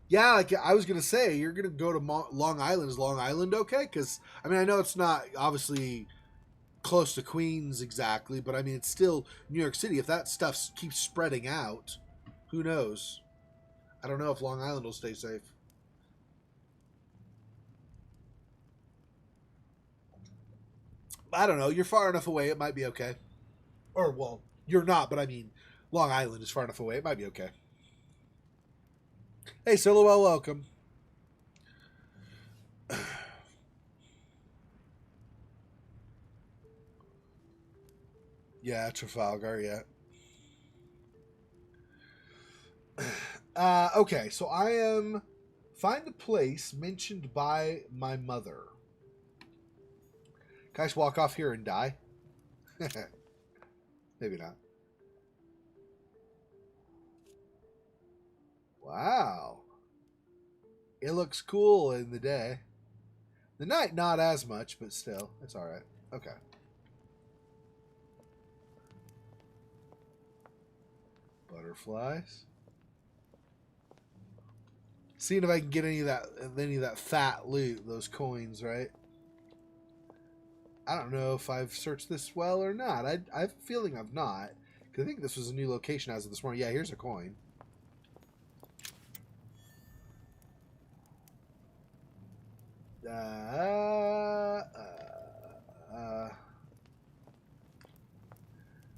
Yeah, like I was gonna say, you're gonna go to Long Island. Is Long Island okay? Because I mean, I know it's not obviously close to Queens exactly, but I mean, it's still New York City. If that stuff keeps spreading out, who knows? I don't know if Long Island will stay safe. I don't know. You're far enough away; it might be okay. Or well, you're not, but I mean, Long Island is far enough away; it might be okay. Hey, Silhouette, welcome. Yeah, Trafalgar. Yeah. Okay, so I am find a place mentioned by my mother. Can I just walk off here and die? Maybe not. Wow. It looks cool in the day. The night, not as much, but still, it's alright. Okay. Butterflies. Seeing if I can get any of that fat loot, those coins, right? I don't know if I've searched this well or not. I have a feeling I've not. Because I think this was a new location as of this morning. Yeah, here's a coin. Uh,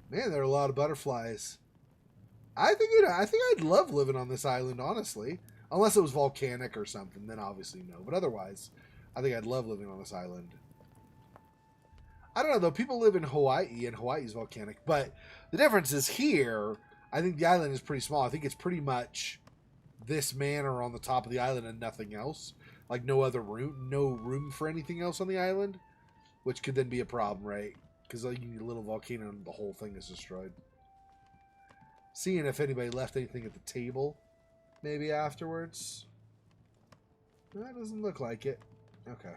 man, there are a lot of butterflies. I think I'd love living on this island, honestly. Unless it was volcanic or something, then obviously no. But otherwise, I think I'd love living on this island. I don't know though. People live in Hawaii, and Hawaii's volcanic. But the difference is here. I think the island is pretty small. I think it's pretty much this manor on the top of the island and nothing else. Like no room for anything else on the island, which could then be a problem, right? Because you need a little volcano and the whole thing is destroyed. Seeing if anybody left anything at the table, maybe afterwards. That doesn't look like it. Okay.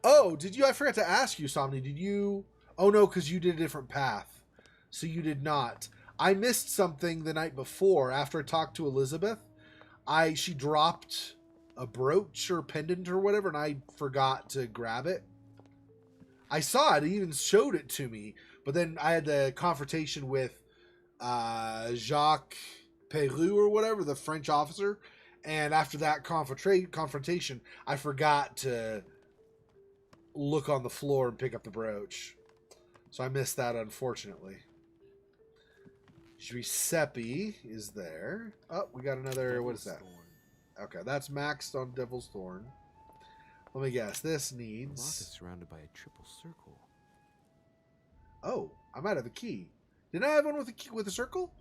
Oh, did you? I forgot to ask you, Somni. Did you? Oh no, because you did a different path, so you did not. I missed something the night before. After I talked to Elizabeth, she dropped a brooch or pendant or whatever, and I forgot to grab it. I saw it. He even showed it to me, but then I had the confrontation with Jacques Peru or whatever, the French officer, and after that confrontation, I forgot to look on the floor and pick up the brooch. So I missed that, unfortunately. Giuseppe is there. Oh, we got another. Devil's what is that? Thorn. Okay, that's maxed on Devil's Thorn. Let me guess. This needs. The lock is surrounded by a triple circle. Oh, I might have a key. Didn't I have one with a key with a circle?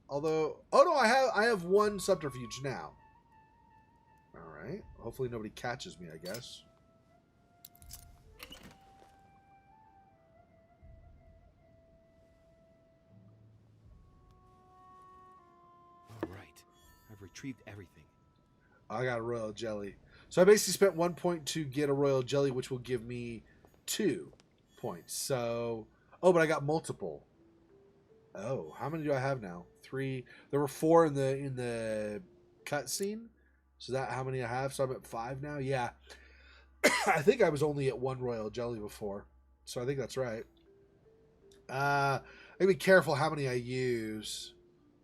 Although, oh no, I have one subterfuge now. All right. Hopefully nobody catches me. I guess. I've retrieved everything. I got a royal jelly. So I basically spent 1 point to get a royal jelly, which will give me 2 points. So, oh, but I got multiple. Oh, how many do I have now? 3. There were 4 in the cutscene. So that how many I have? So I'm at 5 now. Yeah, I think I was only at 1 royal jelly before. So I think that's right. I gotta be careful how many I use.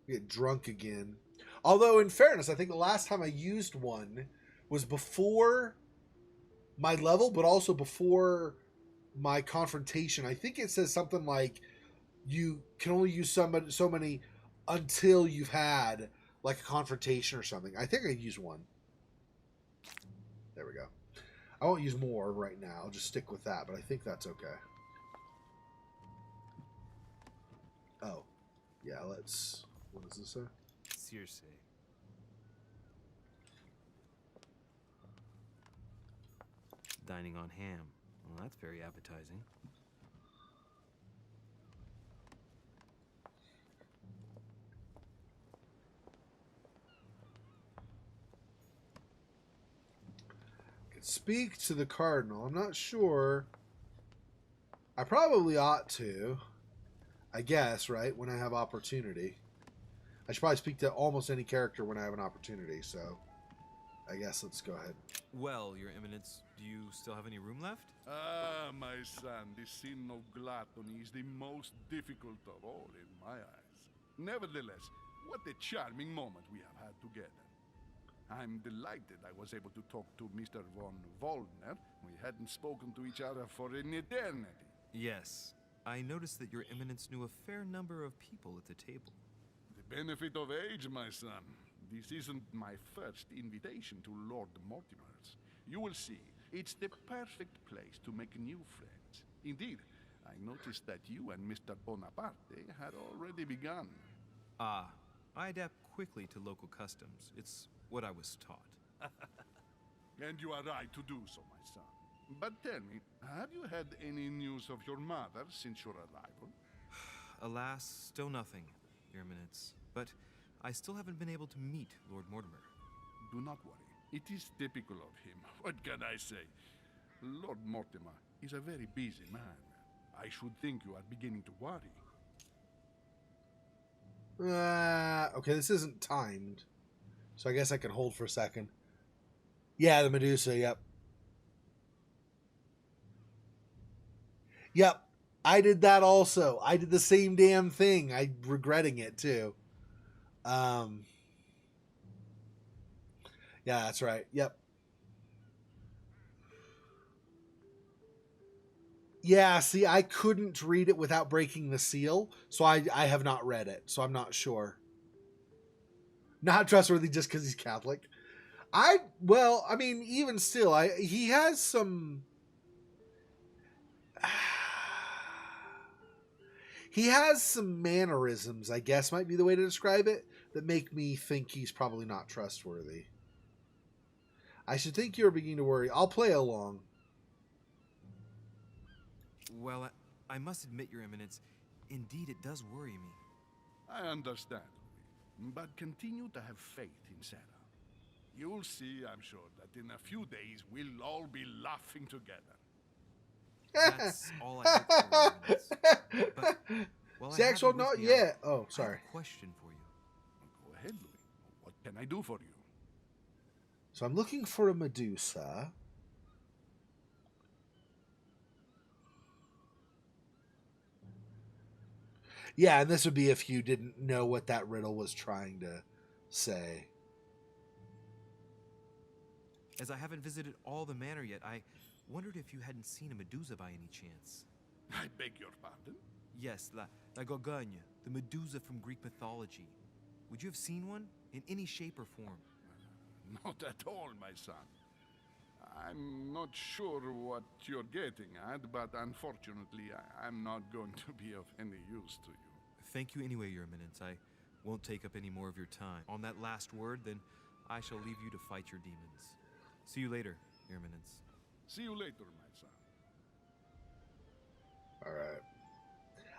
I get drunk again. Although, in fairness, I think the last time I used one was before my level, but also before my confrontation. I think it says something like you can only use so many until you've had like a confrontation or something. I think I used one. There we go. I won't use more right now. I'll just stick with that, but I think that's okay. Oh. Yeah, let's... What does this say? Circe. Dining on ham. Well, that's very appetizing. Could speak to the cardinal. I'm not sure. I probably ought to. I guess, right? When I have opportunity. I should probably speak to almost any character when I have an opportunity, so I guess let's go ahead. Well, Your Eminence, do you still have any room left? Ah, my son, the sin of gluttony is the most difficult of all in my eyes. Nevertheless, what a charming moment we have had together. I'm delighted I was able to talk to Mr. von Vollner. We hadn't spoken to each other for an eternity. Yes. I noticed that Your Eminence knew a fair number of people at the table. The benefit of age, my son. This isn't my first invitation to Lord Mortimer's. You will see, it's the perfect place to make new friends. Indeed, I noticed that you and Mr. Bonaparte had already begun. Ah, I adapt quickly to local customs. It's what I was taught. And you are right to do so, my son. But tell me, have you had any news of your mother since your arrival? Alas, still nothing, Your Eminence. But I still haven't been able to meet Lord Mortimer. Do not worry. It is typical of him. What can I say? Lord Mortimer is a very busy man. I should think you are beginning to worry. Okay, this isn't timed. So I guess I can hold for a second. Yeah, the Medusa, yep. Yep, I did that also. I did the same damn thing. I'm regretting it too. Yeah, that's right. Yep. Yeah, see, I couldn't read it without breaking the seal, so I have not read it, so I'm not sure. Not trustworthy just because he's Catholic. Well, I mean, even still, he has some. He has some mannerisms, I guess might be the way to describe it, that make me think he's probably not trustworthy. I should think you're beginning to worry. I'll play along. Well, I must admit, Your Eminence, indeed it does worry me. I understand, but continue to have faith in Sarah. You'll see, I'm sure, that in a few days we'll all be laughing together. That's all I hope for, Your Eminence. But, well, Xexor, not yet. Oh, I sorry. have a question for you. Go ahead, Louis. What can I do for you? So I'm looking for a Medusa. Yeah, and this would be if you didn't know what that riddle was trying to say. As I haven't visited all the manor yet, I wondered if you hadn't seen a Medusa by any chance. I beg your pardon? Yes, la Gorgogne, the Medusa from Greek mythology. Would you have seen one in any shape or form? Not at all, my son. I'm not sure what you're getting at, but unfortunately, I'm not going to be of any use to you. Thank you anyway, Your Eminence. I won't take up any more of your time. On that last word, then I shall leave you to fight your demons. See you later, Your Eminence. See you later, my son. All right.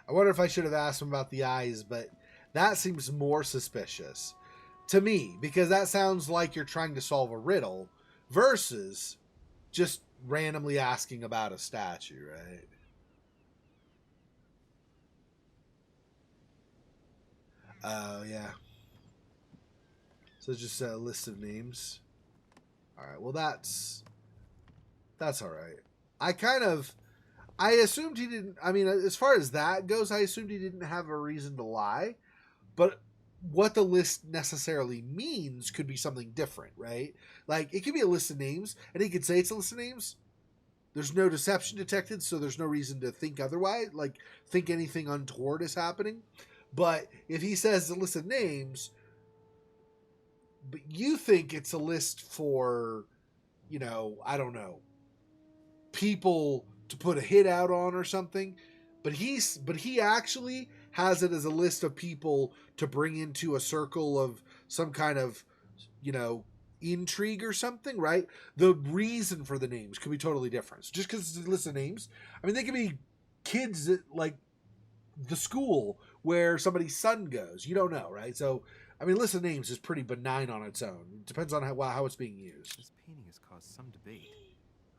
I wonder if I should have asked him about the eyes, but that seems more suspicious to me, because that sounds like you're trying to solve a riddle versus just randomly asking about a statue, right? Oh, yeah. So it's just a list of names. All right. Well, that's all right. I assumed he didn't. I mean, as far as that goes, I assumed he didn't have a reason to lie. But what the list necessarily means could be something different, right? Like, it could be a list of names, and he could say it's a list of names. There's no deception detected, so there's no reason to think otherwise, like, think anything untoward is happening. But if he says a list of names, but you think it's a list for, I don't know, people to put a hit out on or something, but he actually has it as a list of people to bring into a circle of some kind of, intrigue or something, right? The reason for the names could be totally different. So just because it's a list of names, I mean, they could be kids at, like, the school where somebody's son goes. You don't know, right? So, I mean, list of names is pretty benign on its own. It depends on how it's being used. This painting has caused some debate.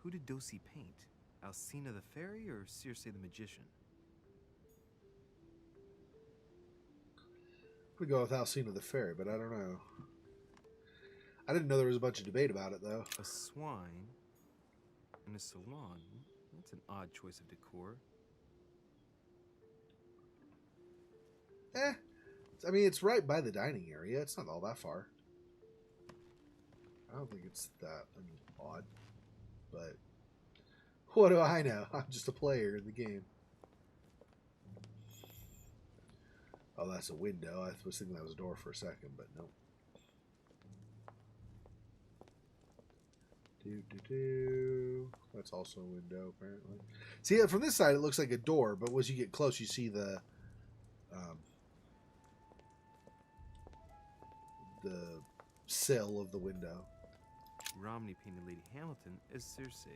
Who did Dosi paint? Alcina the fairy or Circe the magician? I'm going to go with Alcina the Fairy, but I don't know. I didn't know there was a bunch of debate about it, though. A swine in a salon? That's an odd choice of decor. I mean, it's right by the dining area. It's not all that far. I don't think it's that odd. But what do I know? I'm just a player in the game. Oh, that's a window. I was thinking that was a door for a second, but nope. That's also a window, apparently. See, from this side, it looks like a door, but once you get close, you see the sill of the window. Romney painted Lady Hamilton as Circe.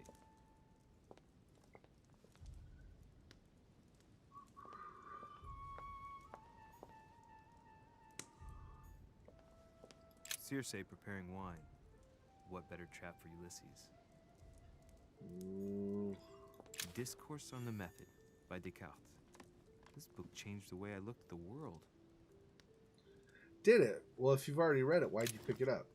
Circe preparing wine. What better trap for Ulysses? Ooh. Discourse on the Method by Descartes. This book changed the way I looked at the world. Did it? Well, if you've already read it, why'd you pick it up?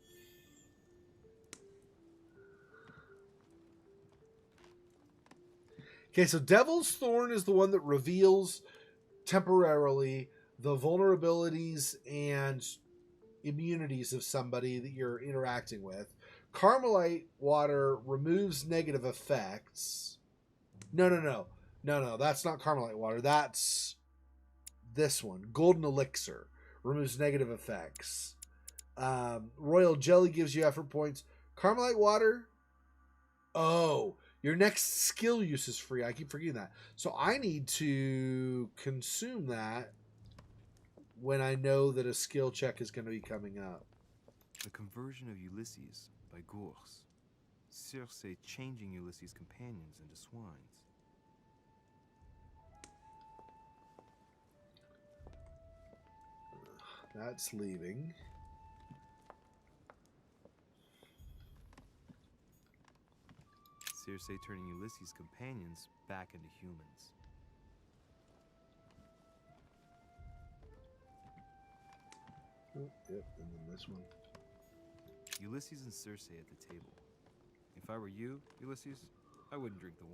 Okay, so Devil's Thorn is the one that reveals temporarily the vulnerabilities and immunities of somebody that you're interacting with. Carmelite water removes negative effects. No. That's not Carmelite water. That's this one. Golden Elixir removes negative effects. Royal Jelly gives you effort points. Carmelite water. Oh, your next skill use is free. I keep forgetting that. So I need to consume that when I know that a skill check is going to be coming up. The Conversion of Ulysses by Gours. Circe changing Ulysses' companions into swines. That's leaving. Circe turning Ulysses' companions back into humans. Oh, yep, and then this one. Ulysses and Circe at the table. If I were you, Ulysses, I wouldn't drink the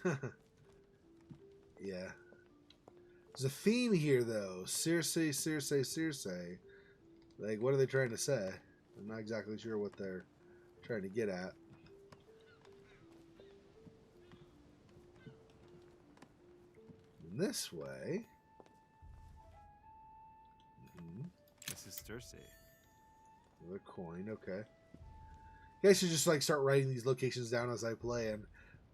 wine. Yeah. There's a theme here, though. Circe. Like, what are they trying to say? I'm not exactly sure what they're trying to get at. And this way. This is Circe. Another coin, okay. You guys should just like start writing these locations down as I play and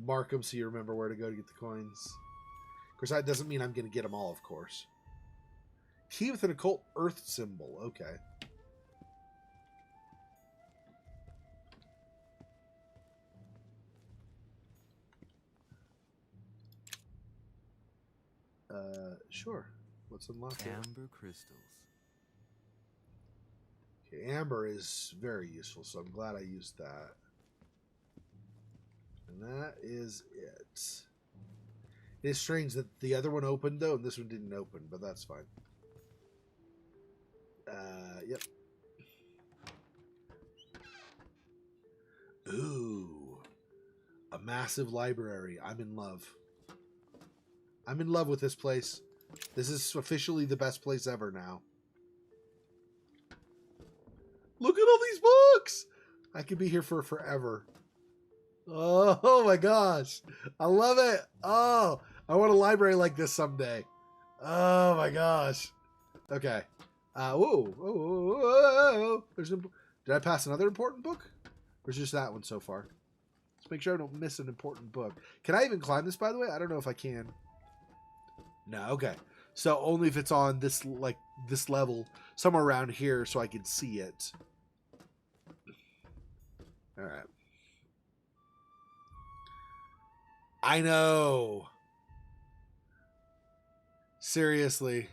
mark them so you remember where to go to get the coins. Of course, that doesn't mean I'm going to get them all, of course. Key with an occult earth symbol, okay. Sure. Let's unlock it. Amber crystals. Okay, amber is very useful, so I'm glad I used that. And that is it. It is strange that the other one opened, though, and this one didn't open, but that's fine. Yep. Ooh. A massive library. I'm in love. I'm in love with this place. This is officially the best place ever now. Look at all these books! I could be here for forever. Oh my gosh. I love it. Oh, I want a library like this someday. Oh my gosh. Okay. Whoa. Did I pass another important book? Or is it just that one so far? Let's make sure I don't miss an important book. Can I even climb this, by the way? I don't know if I can. No, okay. So only if it's on this, like, this level, somewhere around here so I can see it. All right. I know. Seriously.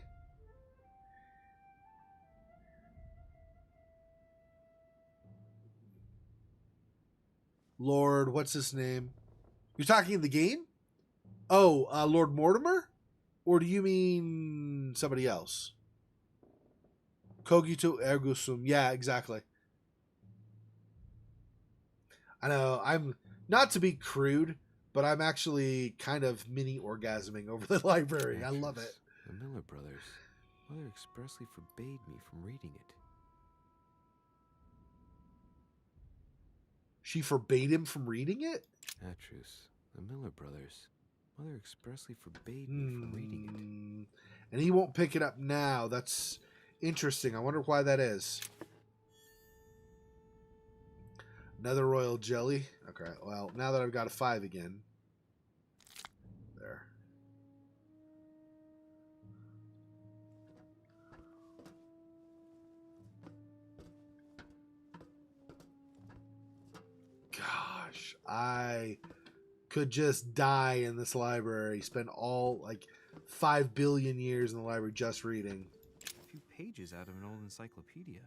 Lord, what's his name? You're talking in the game? Oh, Lord Mortimer? Or do you mean somebody else? Cogito ergo sum. Yeah, exactly. I know. I'm not to be crude, but I'm actually kind of mini orgasming over the library. I love it. The Miller brothers. Mother expressly forbade me from reading it. She forbade him from reading it? Atrus, the Miller brothers. Mother expressly forbade me from reading it. And he won't pick it up now. That's interesting. I wonder why that is. Another royal jelly. Okay, well, now that I've got a 5 again. There. Gosh, I could just die in this library. Spend all, like, 5 billion years in the library just reading. A few pages out of an old encyclopedia.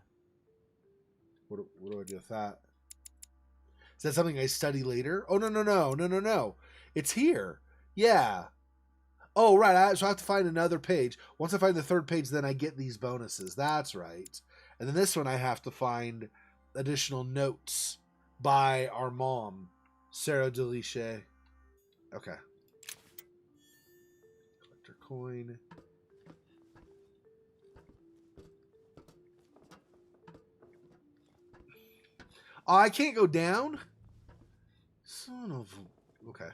What do I do with that? Is that something I study later? Oh, no. It's here. Yeah. Oh, right. So I have to find another page. Once I find the third page, then I get these bonuses. That's right. And then this one I have to find additional notes by our mom, Sarah Deliche. Okay. Collector coin. Oh, I can't go down? Son of... Okay.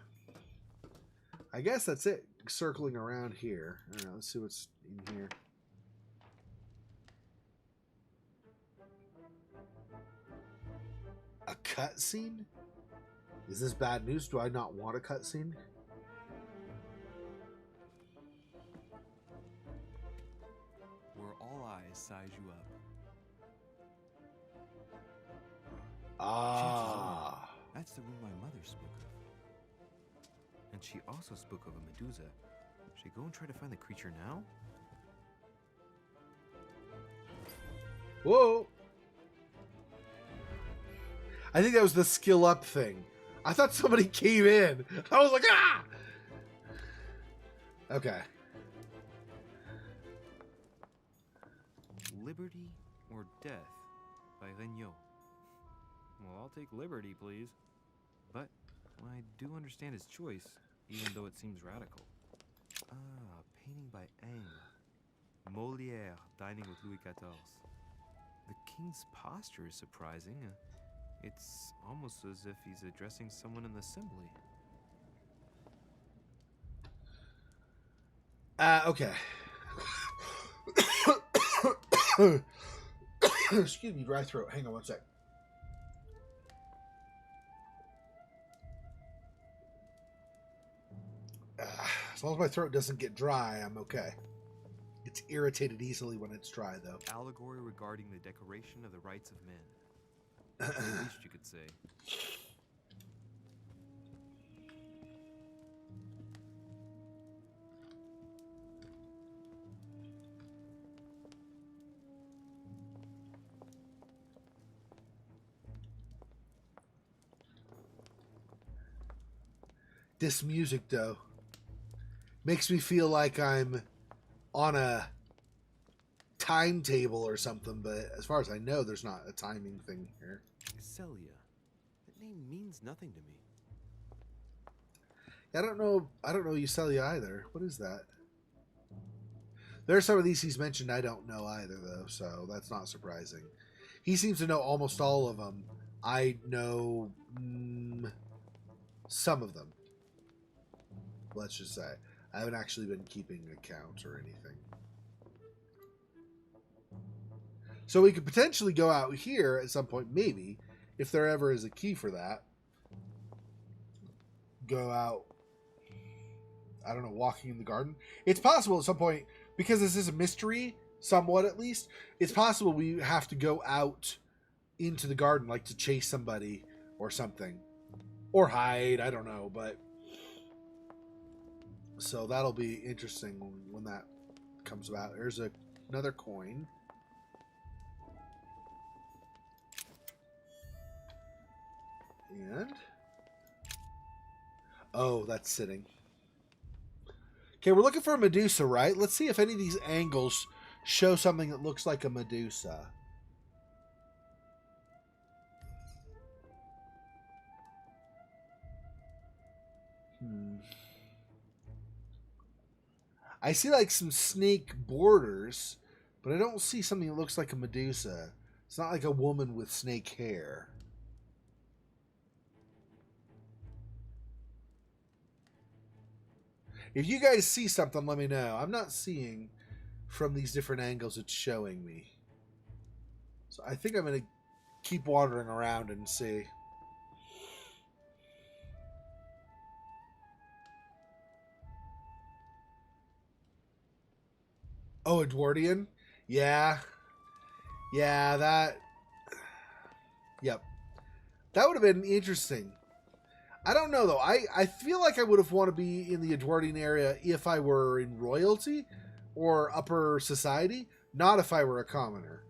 I guess that's it. Circling around here. I don't know. Let's see what's in here. A cutscene? Is this bad news? Do I not want a cutscene? Where all eyes size you up. Ah. That's the room my mother spoke of. And she also spoke of a Medusa. Should I go and try to find the creature now? Whoa. I think that was the skill up thing. I thought somebody came in. I was like, ah! Okay. Liberty or Death by Regnault. Well, I'll take liberty, please. But I do understand his choice, even though it seems radical. Ah, painting by Ingres. Molière dining with Louis XIV. The king's posture is surprising. It's almost as if he's addressing someone in the assembly. Okay. Excuse me, dry throat. Hang on one sec. As long as my throat doesn't get dry, I'm okay. It's irritated easily when it's dry, though. Allegory regarding the decoration of the rights of men. That's the least you could say. This music, though, makes me feel like I'm on a timetable or something, but as far as I know, there's not a timing thing here. Celia. That name means nothing to me. I don't know Eucelia either. What is that? There are some of these he's mentioned I don't know either, though, so that's not surprising. He seems to know almost all of them. I know some of them. Let's just say. I haven't actually been keeping account or anything. So we could potentially go out here at some point, maybe, if there ever is a key for that. Go out, I don't know, walking in the garden. It's possible at some point, because this is a mystery, somewhat at least, it's possible we have to go out into the garden, like to chase somebody or something. Or hide, I don't know, but... So that'll be interesting when that comes about. There's another coin. And... Oh, that's sitting. Okay, we're looking for a Medusa, right? Let's see if any of these angles show something that looks like a Medusa. I see like some snake borders, but I don't see something that looks like a Medusa. It's not like a woman with snake hair. If you guys see something, let me know. I'm not seeing from these different angles it's showing me. So I think I'm going to keep wandering around and see. Oh, Edwardian? Yeah. Yeah, that... Yep. That would have been interesting. I don't know, though. I feel like I would have wanted to be in the Edwardian area if I were in royalty or upper society, not if I were a commoner.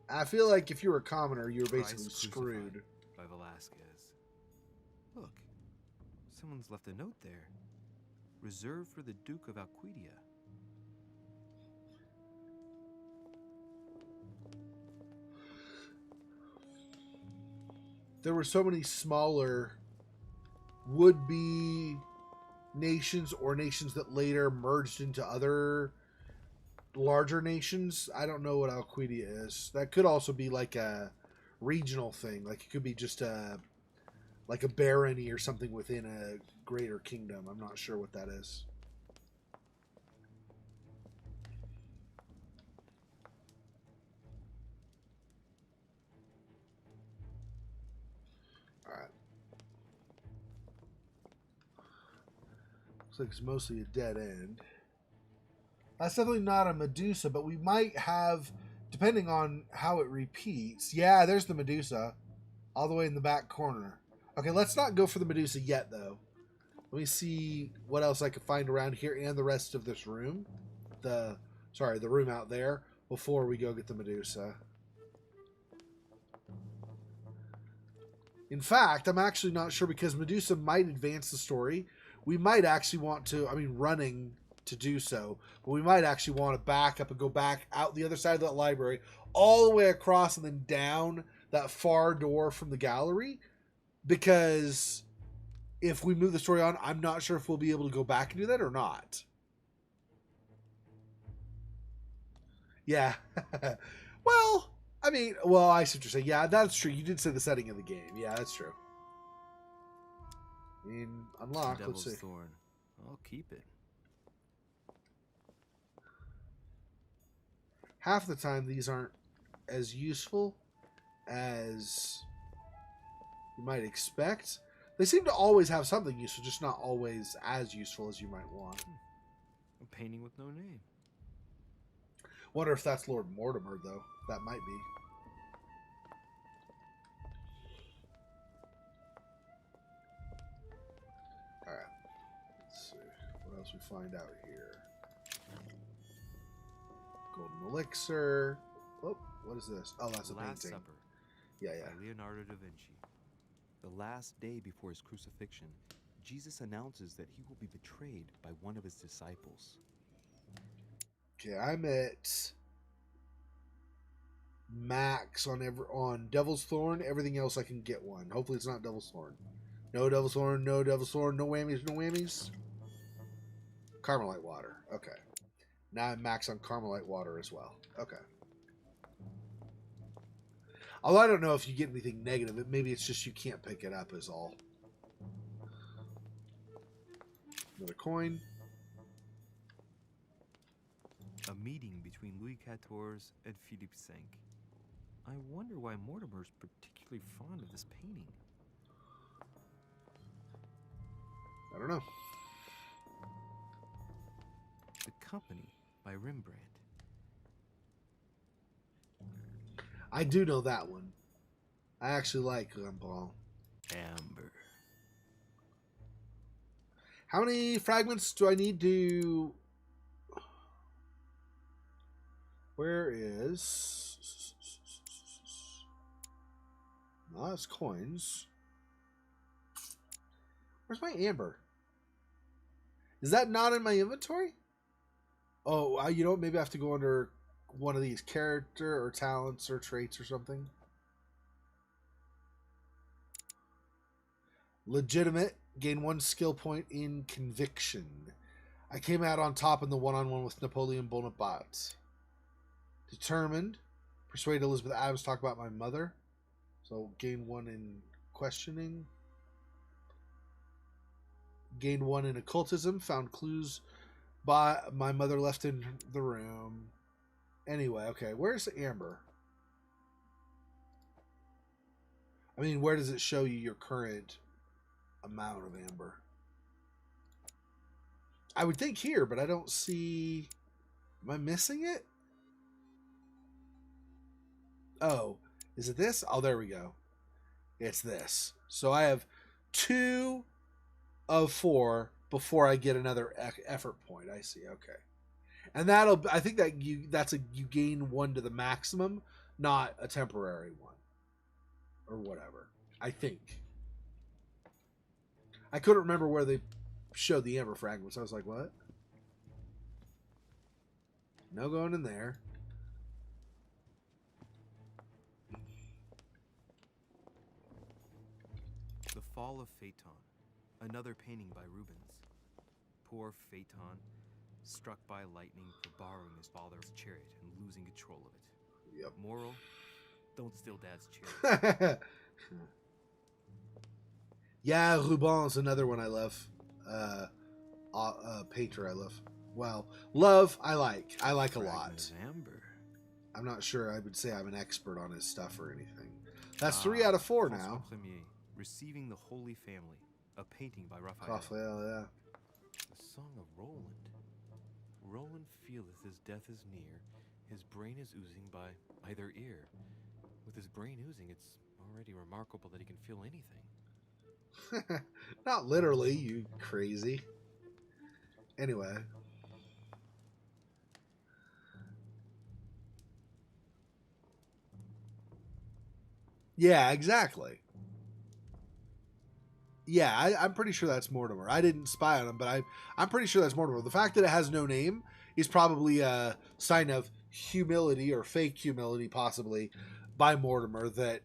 I feel like if you were a commoner, you were basically Christ screwed. Crucified by Velasquez. Look, someone's left a note there. Reserved for the Duke of Alquidia. There were so many smaller would-be nations or nations that later merged into other larger nations. I don't know what Alquidia is. That could also be like a regional thing. Like it could be just like a barony or something within a greater kingdom. I'm not sure what that is. Alright. Looks like it's mostly a dead end. That's definitely not a Medusa, but we might have, depending on how it repeats. Yeah, there's the Medusa. All the way in the back corner. Okay, let's not go for the Medusa yet, though. Let me see what else I can find around here and the rest of this room. The room out there before we go get the Medusa. In fact, I'm actually not sure because Medusa might advance the story. We might actually want to, running to do so, but we might actually want to back up and go back out the other side of that library, all the way across and then down that far door from the gallery, because if we move the story on, I'm not sure if we'll be able to go back and do that or not. Yeah. Well, I see what you're saying. Yeah, that's true. You did say the setting of the game. Yeah, that's true. Unlock. Let's see. Thorn. I'll keep it. Half the time, these aren't as useful as you might expect. They seem to always have something useful, just not always as useful as you might want. A painting with no name. Wonder if that's Lord Mortimer, though. That might be. Alright. Let's see. What else we find out here? Golden Elixir. Oh, what is this? Oh, that's a Last painting. Supper. Yeah. By Leonardo da Vinci. The last day before his crucifixion, Jesus announces that he will be betrayed by one of his disciples. Okay, I'm at max on Devil's Thorn. Everything else I can get one. Hopefully it's not Devil's Thorn. No Devil's Thorn, no Devil's Thorn, no whammies, no whammies. Carmelite Water. Okay. Now I'm max on Carmelite Water as well. Okay. Although I don't know if you get anything negative. Maybe it's just you can't pick it up is all. Another coin. A meeting between Louis XIV and Philippe V. I wonder why Mortimer's particularly fond of this painting. I don't know. The Company by Rembrandt. I do know that one. I actually like Rembrandt. Amber. How many fragments do I need to... Where is... No, that's coins. Where's my amber? Is that not in my inventory? Oh, you know what? Maybe I have to go under one of these character or talents or traits or something. Legitimate. Gain 1 skill point in conviction. I came out on top in the one-on-one with Napoleon Bonaparte. Determined. Persuade Elizabeth Adams to talk about my mother. So gain 1 in questioning. Gain 1 in occultism. Found clues by my mother left in the room. Anyway, okay. Where's Amber? I mean, where does it show you your current amount of amber? I would think here, but I don't see. Am I missing it? Oh, is it this? Oh, there we go. It's this. So I have 2 of 4 before I get another effort point. I see. Okay, and I think that you gain 1 to the maximum, not a temporary one or whatever. I think. I couldn't remember where they showed the amber fragments. I was like, what? No going in there. The Fall of Phaeton, another painting by Rubens. Poor Phaeton, struck by lightning for borrowing his father's chariot and losing control of it. Yep. Moral, don't steal Dad's chariot. Yeah, Rubens, another one I love. Painter I love. Well, love, I like a lot. Fragment of amber. I'm not sure I would say I'm an expert on his stuff or anything. That's 3 out of 4 François now. Premier, Receiving the Holy Family, a painting by Raphael. Raphael, yeah. The Song of Roland. Roland feeleth his death is near, his brain is oozing by either ear. With his brain oozing, it's already remarkable that he can feel anything. Not literally, you crazy. Anyway. Yeah, exactly. Yeah, I'm pretty sure that's Mortimer. I didn't spy on him, but I'm pretty sure that's Mortimer. The fact that it has no name is probably a sign of humility or fake humility, possibly, by Mortimer, that,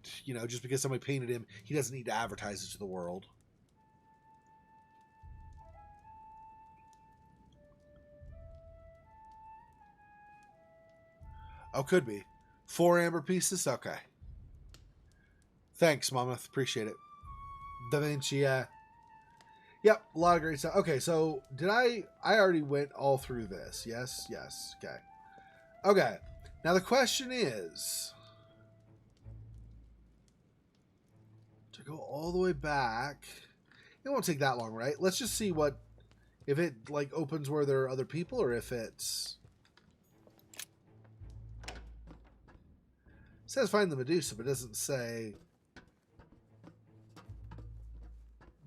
just because somebody painted him, he doesn't need to advertise it to the world. Oh, could be. 4 amber pieces? Okay. Thanks, Mammoth. Appreciate it. Da Vinci, yeah. Yep, a lot of great stuff. Okay, so did I already went all through this. Yes. Okay. Okay. Now the question is, to go all the way back, it won't take that long, right? Let's just see if it opens where there are other people, or if it's, it says find the Medusa, but it doesn't say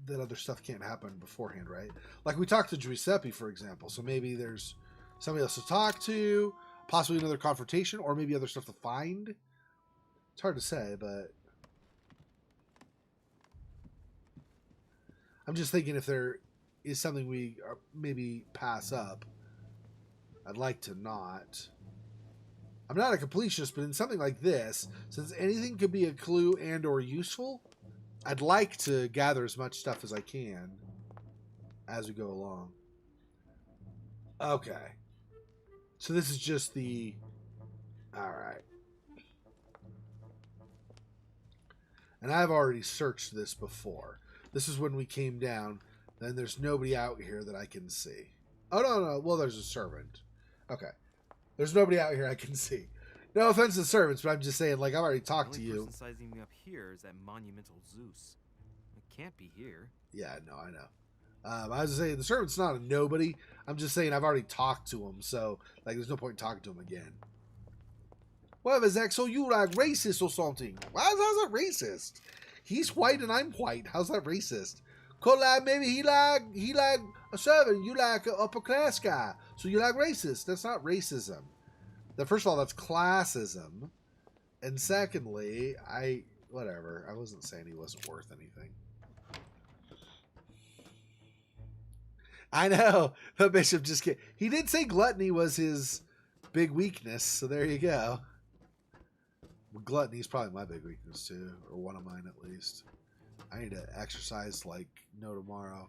that other stuff can't happen beforehand, right? Like we talked to Giuseppe, for example, so maybe there's somebody else to talk to, possibly another confrontation, or maybe other stuff to find. It's hard to say, but I'm just thinking if there is something we maybe pass up. I'd like to not. I'm not a completionist, but in something like this, since anything could be a clue and or useful, I'd like to gather as much stuff as I can as we go along. Okay. So this is just the... Alright. And I've already searched this before. This is when we came down. Then there's nobody out here that I can see. Oh, no. Well, there's a servant. Okay. There's nobody out here I can see. No offense to servants, but I'm just saying, I've already talked to you. The only person sizing me up here is that monumental Zeus. It can't be here. Yeah, no, I know. I was saying the servant's not a nobody. I'm just saying I've already talked to him, so there's no point in talking to him again. What is Xexor? You racist or something? How's that racist? He's white and I'm white. How's that racist? Cause maybe he like a servant. You like an upper class guy, so you like racist. That's not racism. First of all, that's classism, and secondly, whatever. I wasn't saying he wasn't worth anything. I know. The bishop just get. He did say gluttony was his big weakness, so there you go. Gluttony is probably my big weakness too, or one of mine at least. I need to exercise like no tomorrow.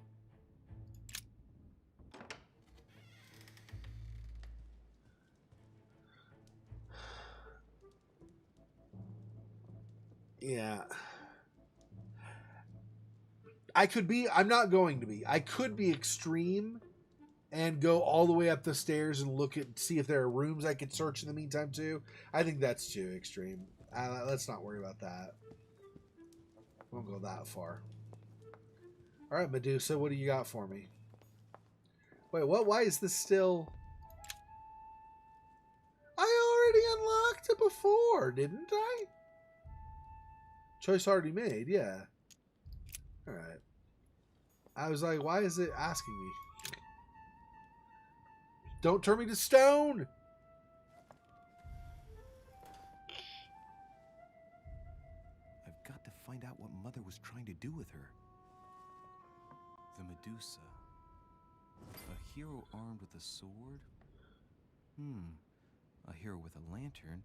Yeah. I'm not going to be. I could be extreme and go all the way up the stairs and see if there are rooms I could search in the meantime too. I think that's too extreme. Let's not worry about that. Won't go that far. All right, Medusa, what do you got for me? Wait, what? Why is this still... I already unlocked it before, didn't I? Choice already made, yeah. All right. I was like, why is it asking me? Don't turn me to stone! I've got to find out what Mother was trying to do with her. The Medusa. A hero armed with a sword? A hero with a lantern.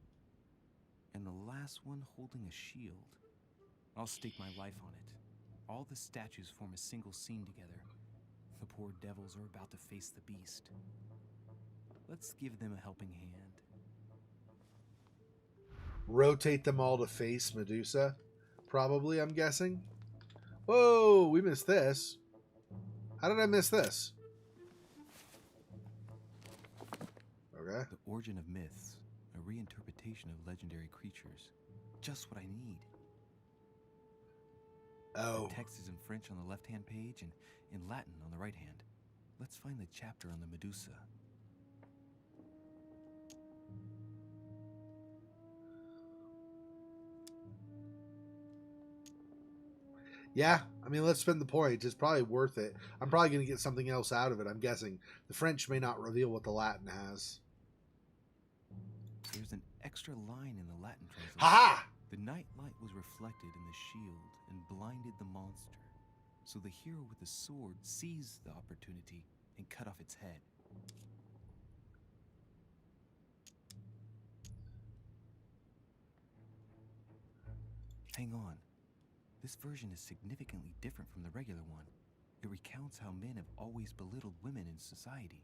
And the last one holding a shield. I'll stake my life on it. All the statues form a single scene together. The poor devils are about to face the beast. Let's give them a helping hand. Rotate them all to face Medusa. Probably, I'm guessing. Whoa, we missed this. How did I miss this? Okay. The Origin of Myths, a reinterpretation of legendary creatures. Just what I need. Oh. The text is in French on the left-hand page and in Latin on the right hand. Let's find the chapter on the Medusa. Yeah, I mean, let's spend the points. It's probably worth it. I'm probably going to get something else out of it, I'm guessing. The French may not reveal what the Latin has. There's an extra line in the Latin translation. Ha-ha! The night light was reflected in the shield and blinded the monster. So the hero with the sword seized the opportunity and cut off its head. Hang on. This version is significantly different from the regular one. It recounts how men have always belittled women in society.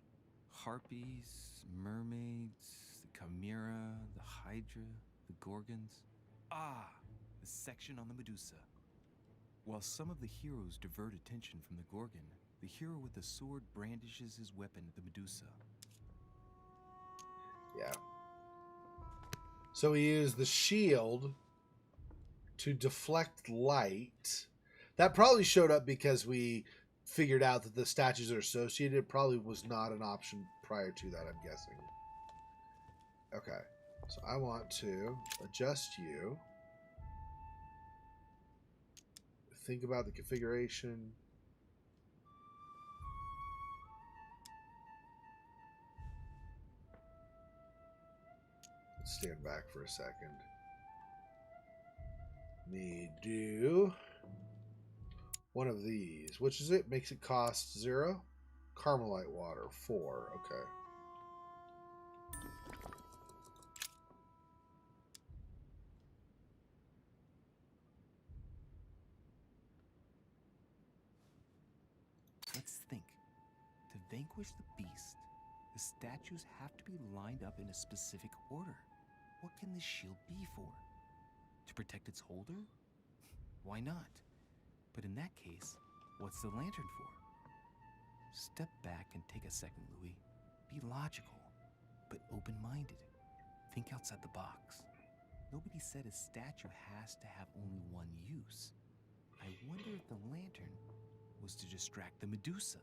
Harpies, mermaids, the chimera, the hydra, the gorgons. The section on the Medusa. While some of the heroes divert attention from the gorgon, the hero with the sword brandishes his weapon at the Medusa. Yeah. So he used the shield to deflect light. That probably showed up because we figured out that the statues are associated. It probably was not an option prior to that, I'm guessing. Okay. So I want to adjust you. Think about the configuration. Let's stand back for a second. Me do one of these. Which is it? Makes it cost 0. Carmelite water 4. Okay. Let's think. To vanquish the beast, the statues have to be lined up in a specific order. What can this shield be for? To protect its holder? Why not? But in that case, what's the lantern for? Step back and take a second, Louis. Be logical, but open-minded. Think outside the box. Nobody said a statue has to have only one use. I wonder if the lantern was to distract the Medusa.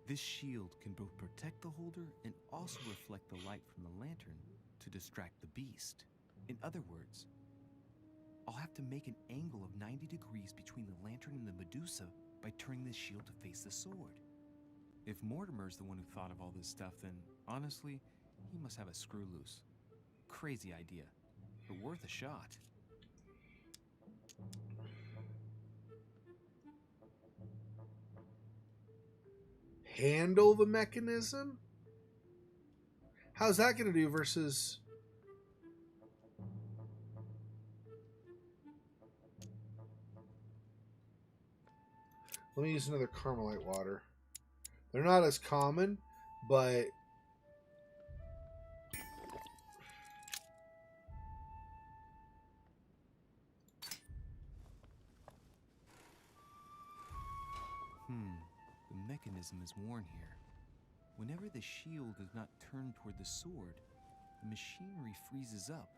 This shield can both protect the holder and also reflect the light from the lantern to distract the beast. In other words, I'll have to make an angle of 90 degrees between the lantern and the Medusa by turning the shield to face the sword. If Mortimer's the one who thought of all this stuff, then honestly, he must have a screw loose. Crazy idea, but worth a shot. handle the mechanism? How's that going to do versus... Let me use another Carmelite water. They're not as common, but... The mechanism is worn here. Whenever the shield is not turned toward the sword, the machinery freezes up.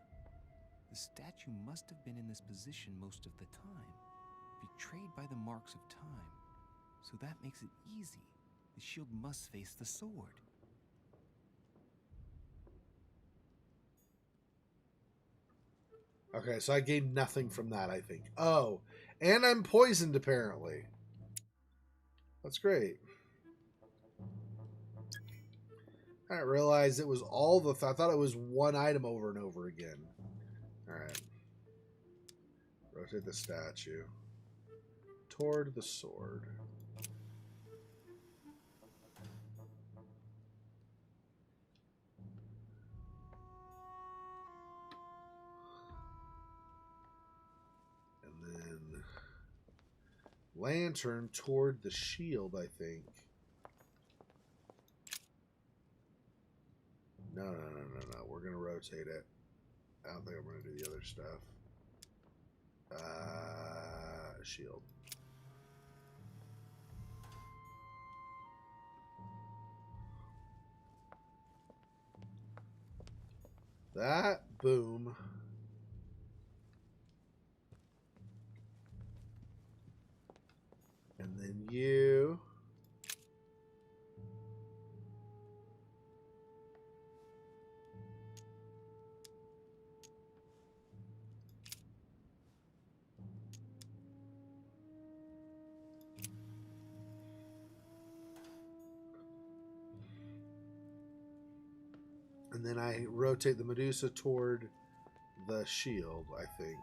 The statue must have been in this position most of the time, betrayed by the marks of time. So that makes it easy. The shield must face the sword. Okay, so I gained nothing from that, I think. Oh, and I'm poisoned, apparently. That's great. I didn't realize it was all the... I thought it was one item over and over again. Alright. Rotate the statue toward the sword. And then lantern toward the shield, I think. No. We're going to rotate it. I don't think I'm going to do the other stuff. Shield. That, boom. And then you. And then I rotate the Medusa toward the shield, I think.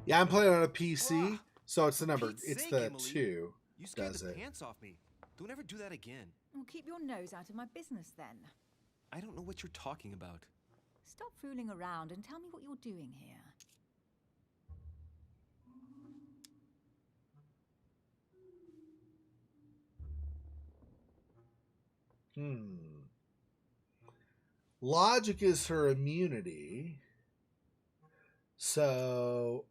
Yeah, I'm playing on a PC, so it's the number. Pete's It's sake, the Emily. 2. You scared Does the it? pants off me. Don't ever do that again. Well, keep your nose out of my business then. I don't know what you're talking about. Stop fooling around and tell me what you're doing here. Logic is her immunity. So...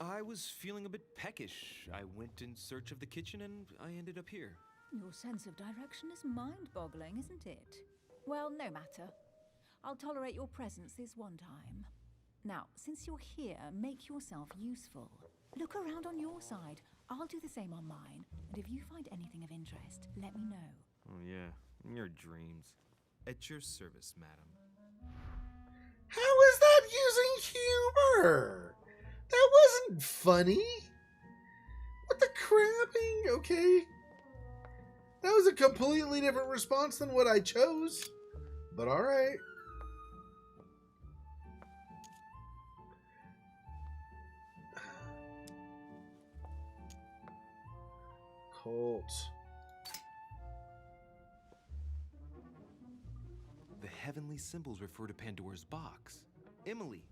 I was feeling a bit peckish. I went in search of the kitchen and I ended up here. Your sense of direction is mind-boggling, isn't it? Well, no matter. I'll tolerate your presence this one time. Now, since you're here, make yourself useful. Look around on your side. I'll do the same on mine. And if you find anything of interest, let me know. Oh, yeah. In your dreams. At your service, madam. How is that using humor? That wasn't funny. What the crapping? Okay. That was a completely different response than what I chose. But alright. Colt. The heavenly symbols refer to Pandora's box. Emily,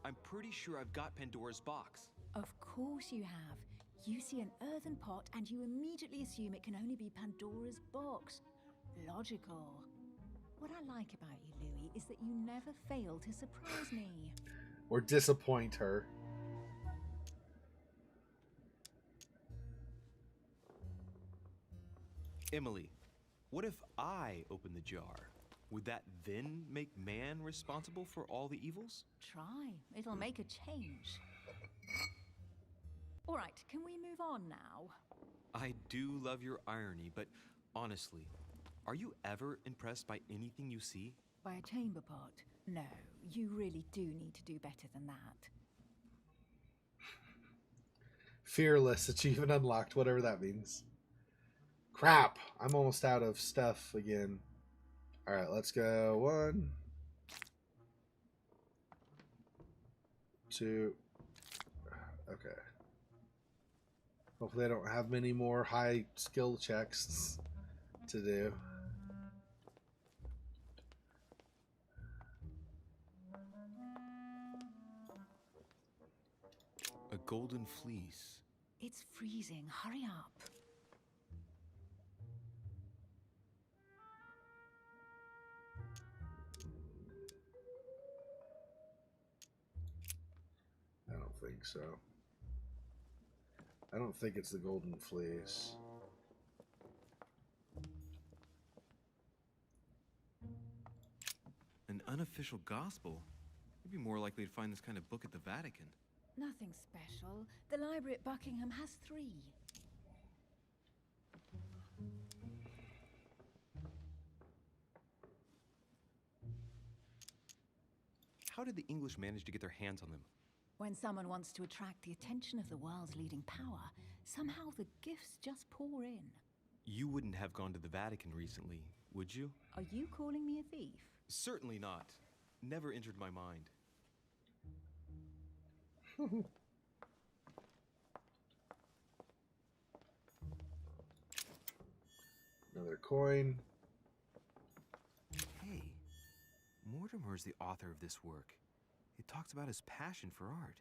I'm pretty sure I've got Pandora's box. Of course you have. You see an earthen pot and you immediately assume it can only be Pandora's box. Logical. What I like about you, Louis, is that you never fail to surprise me. Or disappoint her. Emily, what if I open the jar? Would that then make man responsible for all the evils? Try. It'll make a change. All right, can we move on now? I do love your irony, but honestly, are you ever impressed by anything you see? By a chamber pot? No, you really do need to do better than that. Fearless achievement unlocked, whatever that means. Crap! I'm almost out of stuff again. Alright, let's go. 1, 2. Okay. Hopefully I don't have many more high skill checks to do. A golden fleece. It's freezing. Hurry up. I don't think so. I don't think it's the golden fleece. An unofficial gospel? You'd be more likely to find this kind of book at the Vatican. Nothing special. The library at Buckingham has 3. How did the English manage to get their hands on them? When someone wants to attract the attention of the world's leading power, somehow the gifts just pour in. You wouldn't have gone to the Vatican recently, would you? Are you calling me a thief? Certainly not. Never entered my mind. Another coin. Hey, Mortimer's the author of this work. It talks about his passion for art.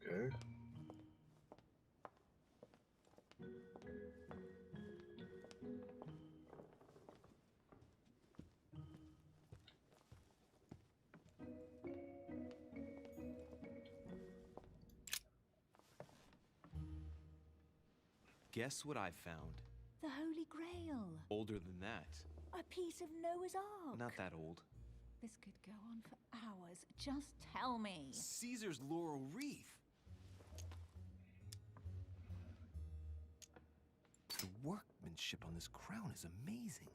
Okay. Guess what I found? The Holy Grail. Older than that. A piece of Noah's Ark. Not that old. This could go on for hours. Just tell me. Caesar's laurel wreath. The workmanship on this crown is amazing.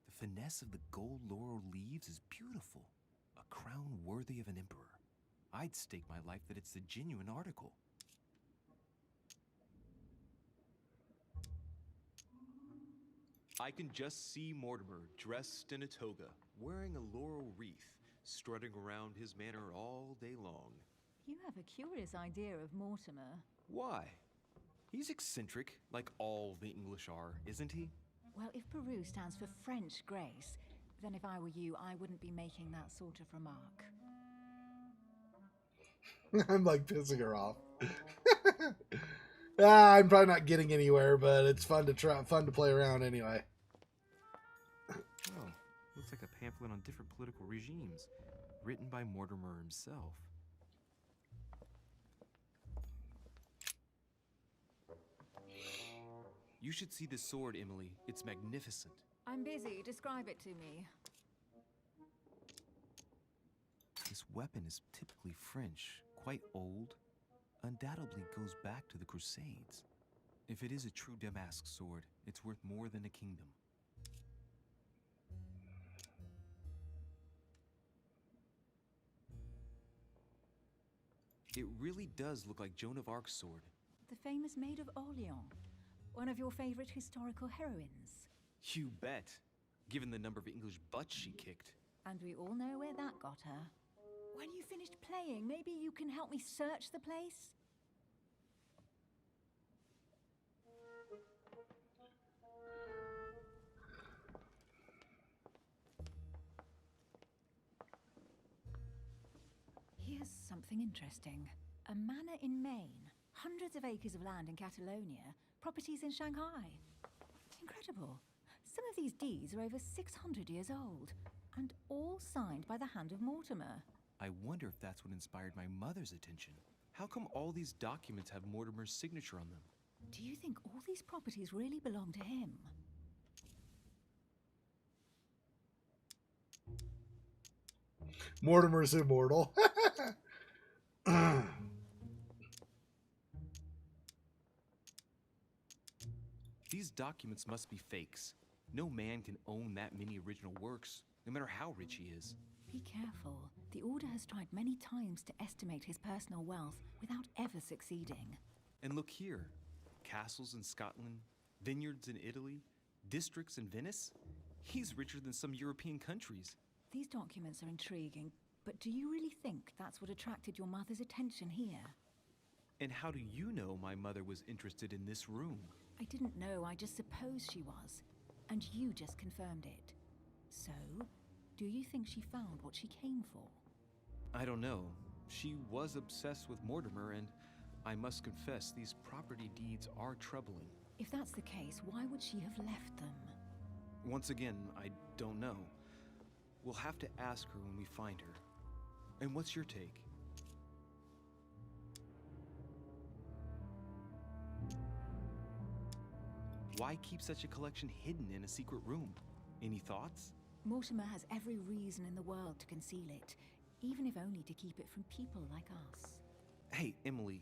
The finesse of the gold laurel leaves is beautiful. A crown worthy of an emperor. I'd stake my life that it's the genuine article. I can just see Mortimer dressed in a toga, wearing a laurel wreath, strutting around his manor all day long. You have a curious idea of Mortimer. Why? He's eccentric, like all the English are, isn't he? Well, if Peru stands for French grace, then if I were you, I wouldn't be making that sort of remark. I'm like pissing her off. I'm probably not getting anywhere, but it's fun to play around anyway. Oh, looks like a pamphlet on different political regimes, written by Mortimer himself. You should see this sword, Emily. It's magnificent. I'm busy. Describe it to me. This weapon is typically French, quite old, undoubtedly goes back to the Crusades. If it is a true Damask sword, it's worth more than a kingdom. It really does look like Joan of Arc's sword. The famous Maid of Orleans, one of your favorite historical heroines. You bet, given the number of English butts she kicked. And we all know where that got her. When you finished playing, maybe you can help me search the place? Here's something interesting. A manor in Maine, hundreds of acres of land in Catalonia, properties in Shanghai. Incredible. Some of these deeds are over 600 years old, and all signed by the hand of Mortimer. I wonder if that's what inspired my mother's attention. How come all these documents have Mortimer's signature on them? Do you think all these properties really belong to him? Mortimer's immortal. These documents must be fakes. No man can own that many original works, no matter how rich he is. Be careful. The Order has tried many times to estimate his personal wealth without ever succeeding. And look here. Castles in Scotland, vineyards in Italy, districts in Venice. He's richer than some European countries. These documents are intriguing, but do you really think that's what attracted your mother's attention here? And how do you know my mother was interested in this room? I didn't know, I just supposed she was. And you just confirmed it. So, do you think she found what she came for? I don't know. She was obsessed with Mortimer, and I must confess these property deeds are troubling. If that's the case, why would she have left them? Once again, I don't know. We'll have to ask her when we find her. And what's your take? Why keep such a collection hidden in a secret room? Any thoughts? Mortimer has every reason in the world to conceal it, even if only to keep it from people like us. Hey, Emily,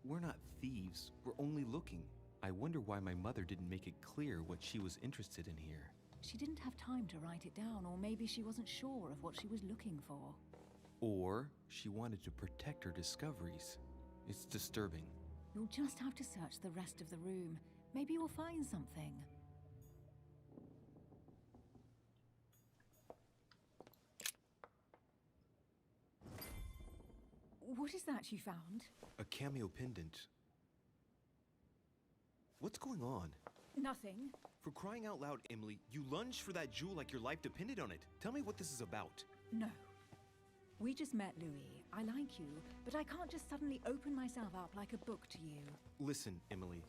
we're not thieves. We're only looking. I wonder why my mother didn't make it clear what she was interested in here. She didn't have time to write it down, or maybe she wasn't sure of what she was looking for. Or she wanted to protect her discoveries. It's disturbing. You'll just have to search the rest of the room. Maybe you'll find something. What is that you found? A cameo pendant. What's going on? Nothing. For crying out loud, Emily, you lunged for that jewel like your life depended on it. Tell me what this is about. No. We just met, Louis. I like you, but I can't just suddenly open myself up like a book to you. Listen, Emily.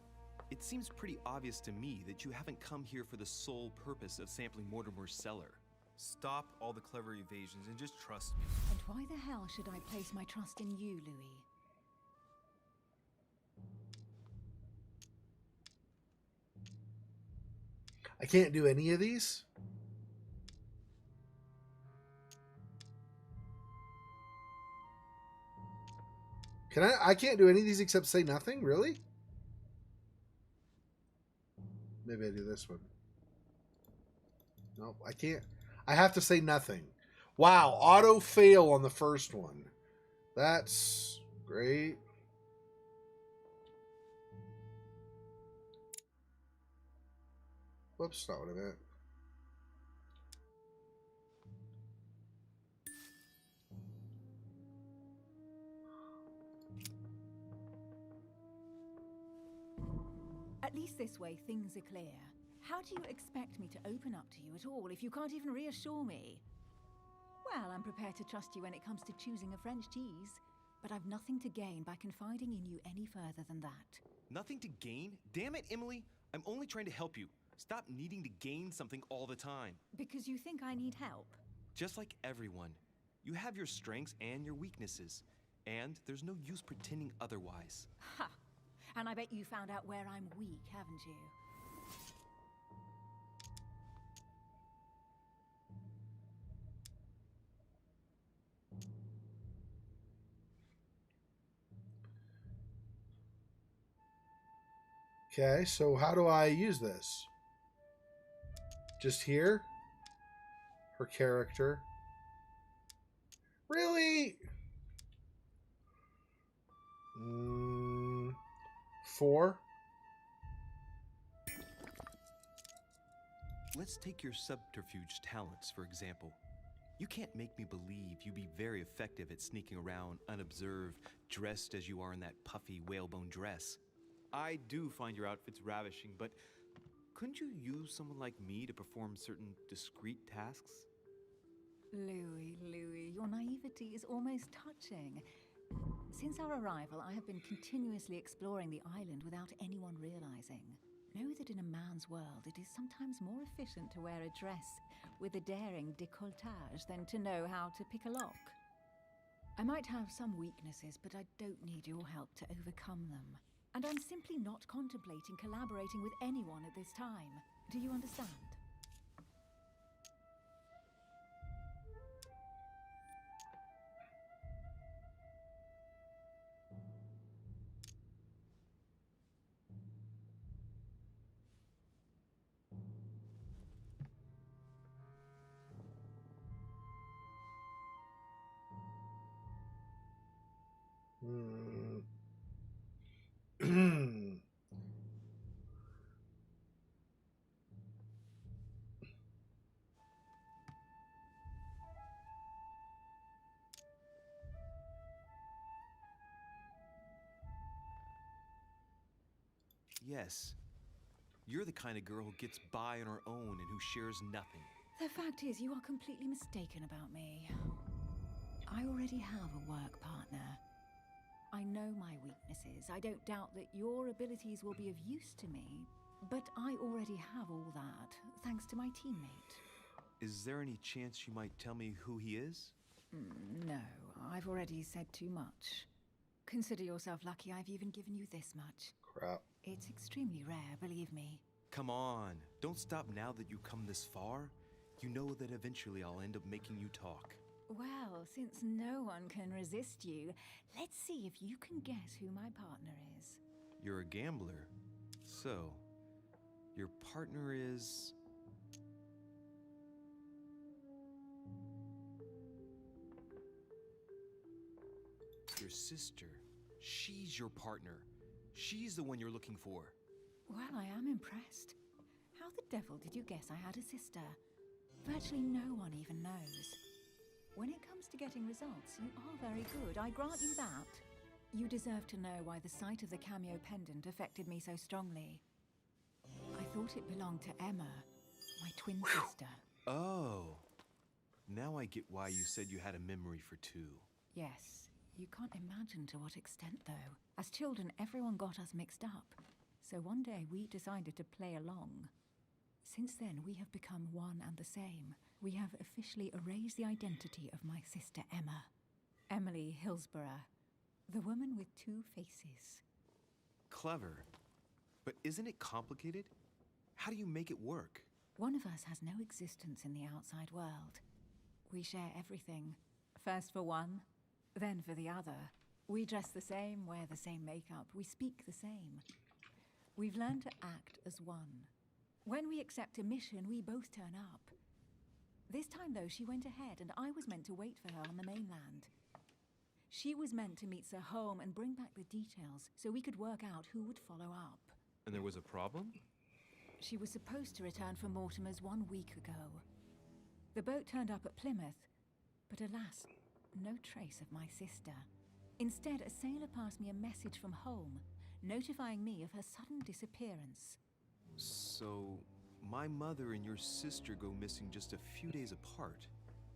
It seems pretty obvious to me that you haven't come here for the sole purpose of sampling Mortimer's cellar. Stop all the clever evasions and just trust me. And why the hell should I place my trust in you, Louis? I can't do any of these? Can I can't do any of these except say nothing? Really? Maybe I do this one. Nope, I can't. I have to say nothing. Wow, auto fail on the first one. That's great. Whoops, not what I meant. At least this way, things are clear. How do you expect me to open up to you at all if you can't even reassure me? Well, I'm prepared to trust you when it comes to choosing a French cheese, but I've nothing to gain by confiding in you any further than that. Nothing to gain? Damn it, Emily! I'm only trying to help you. Stop needing to gain something all the time. Because you think I need help? Just like everyone. You have your strengths and your weaknesses. And there's no use pretending otherwise. Ha! And I bet you found out where I'm weak, haven't you? Okay, so how do I use this? Just here? Her character. Really? 4? Let's take your subterfuge talents, for example. You can't make me believe you'd be very effective at sneaking around unobserved, dressed as you are in that puffy whalebone dress. I do find your outfits ravishing, but couldn't you use someone like me to perform certain discreet tasks? Louis, your naivety is almost touching. Since our arrival, I have been continuously exploring the island without anyone realizing. Know that in a man's world, it is sometimes more efficient to wear a dress with a daring décolletage than to know how to pick a lock. I might have some weaknesses, but I don't need your help to overcome them. And I'm simply not contemplating collaborating with anyone at this time. Do you understand? Hmm. Yes. You're the kind of girl who gets by on her own and who shares nothing. The fact is, you are completely mistaken about me. I already have a work partner. I know my weaknesses. I don't doubt that your abilities will be of use to me. But I already have all that, thanks to my teammate. Is there any chance you might tell me who he is? No, I've already said too much. Consider yourself lucky I've even given you this much. Crap. It's extremely rare, believe me. Come on, don't stop now that you've come this far. You know that eventually I'll end up making you talk. Well, since no one can resist you, let's see if you can guess who my partner is. You're a gambler. So, your partner is... your sister. She's your partner. She's the one you're looking for. Well, I am impressed. How the devil did you guess I had a sister? Virtually no one even knows. When it comes to getting results, you are very good, I grant you that. You deserve to know why the sight of the cameo pendant affected me so strongly. I thought it belonged to Emma, my twin sister. Oh. Now I get why you said you had a memory for two. Yes, you can't imagine to what extent, though. As children, everyone got us mixed up. So one day we decided to play along. Since then, we have become one and the same. We have officially erased the identity of my sister Emma. Emily Hillsborough, the woman with two faces. Clever. But isn't it complicated? How do you make it work? One of us has no existence in the outside world. We share everything. First for one, then for the other. We dress the same, wear the same makeup, we speak the same. We've learned to act as one. When we accept a mission, we both turn up. This time, though, she went ahead, and I was meant to wait for her on the mainland. She was meant to meet Sir Home and bring back the details, so we could work out who would follow up. And there was a problem? She was supposed to return from Mortimer's 1 week ago. The boat turned up at Plymouth, but alas, no trace of my sister. Instead, a sailor passed me a message from home, notifying me of her sudden disappearance. So, my mother and your sister go missing just a few days apart.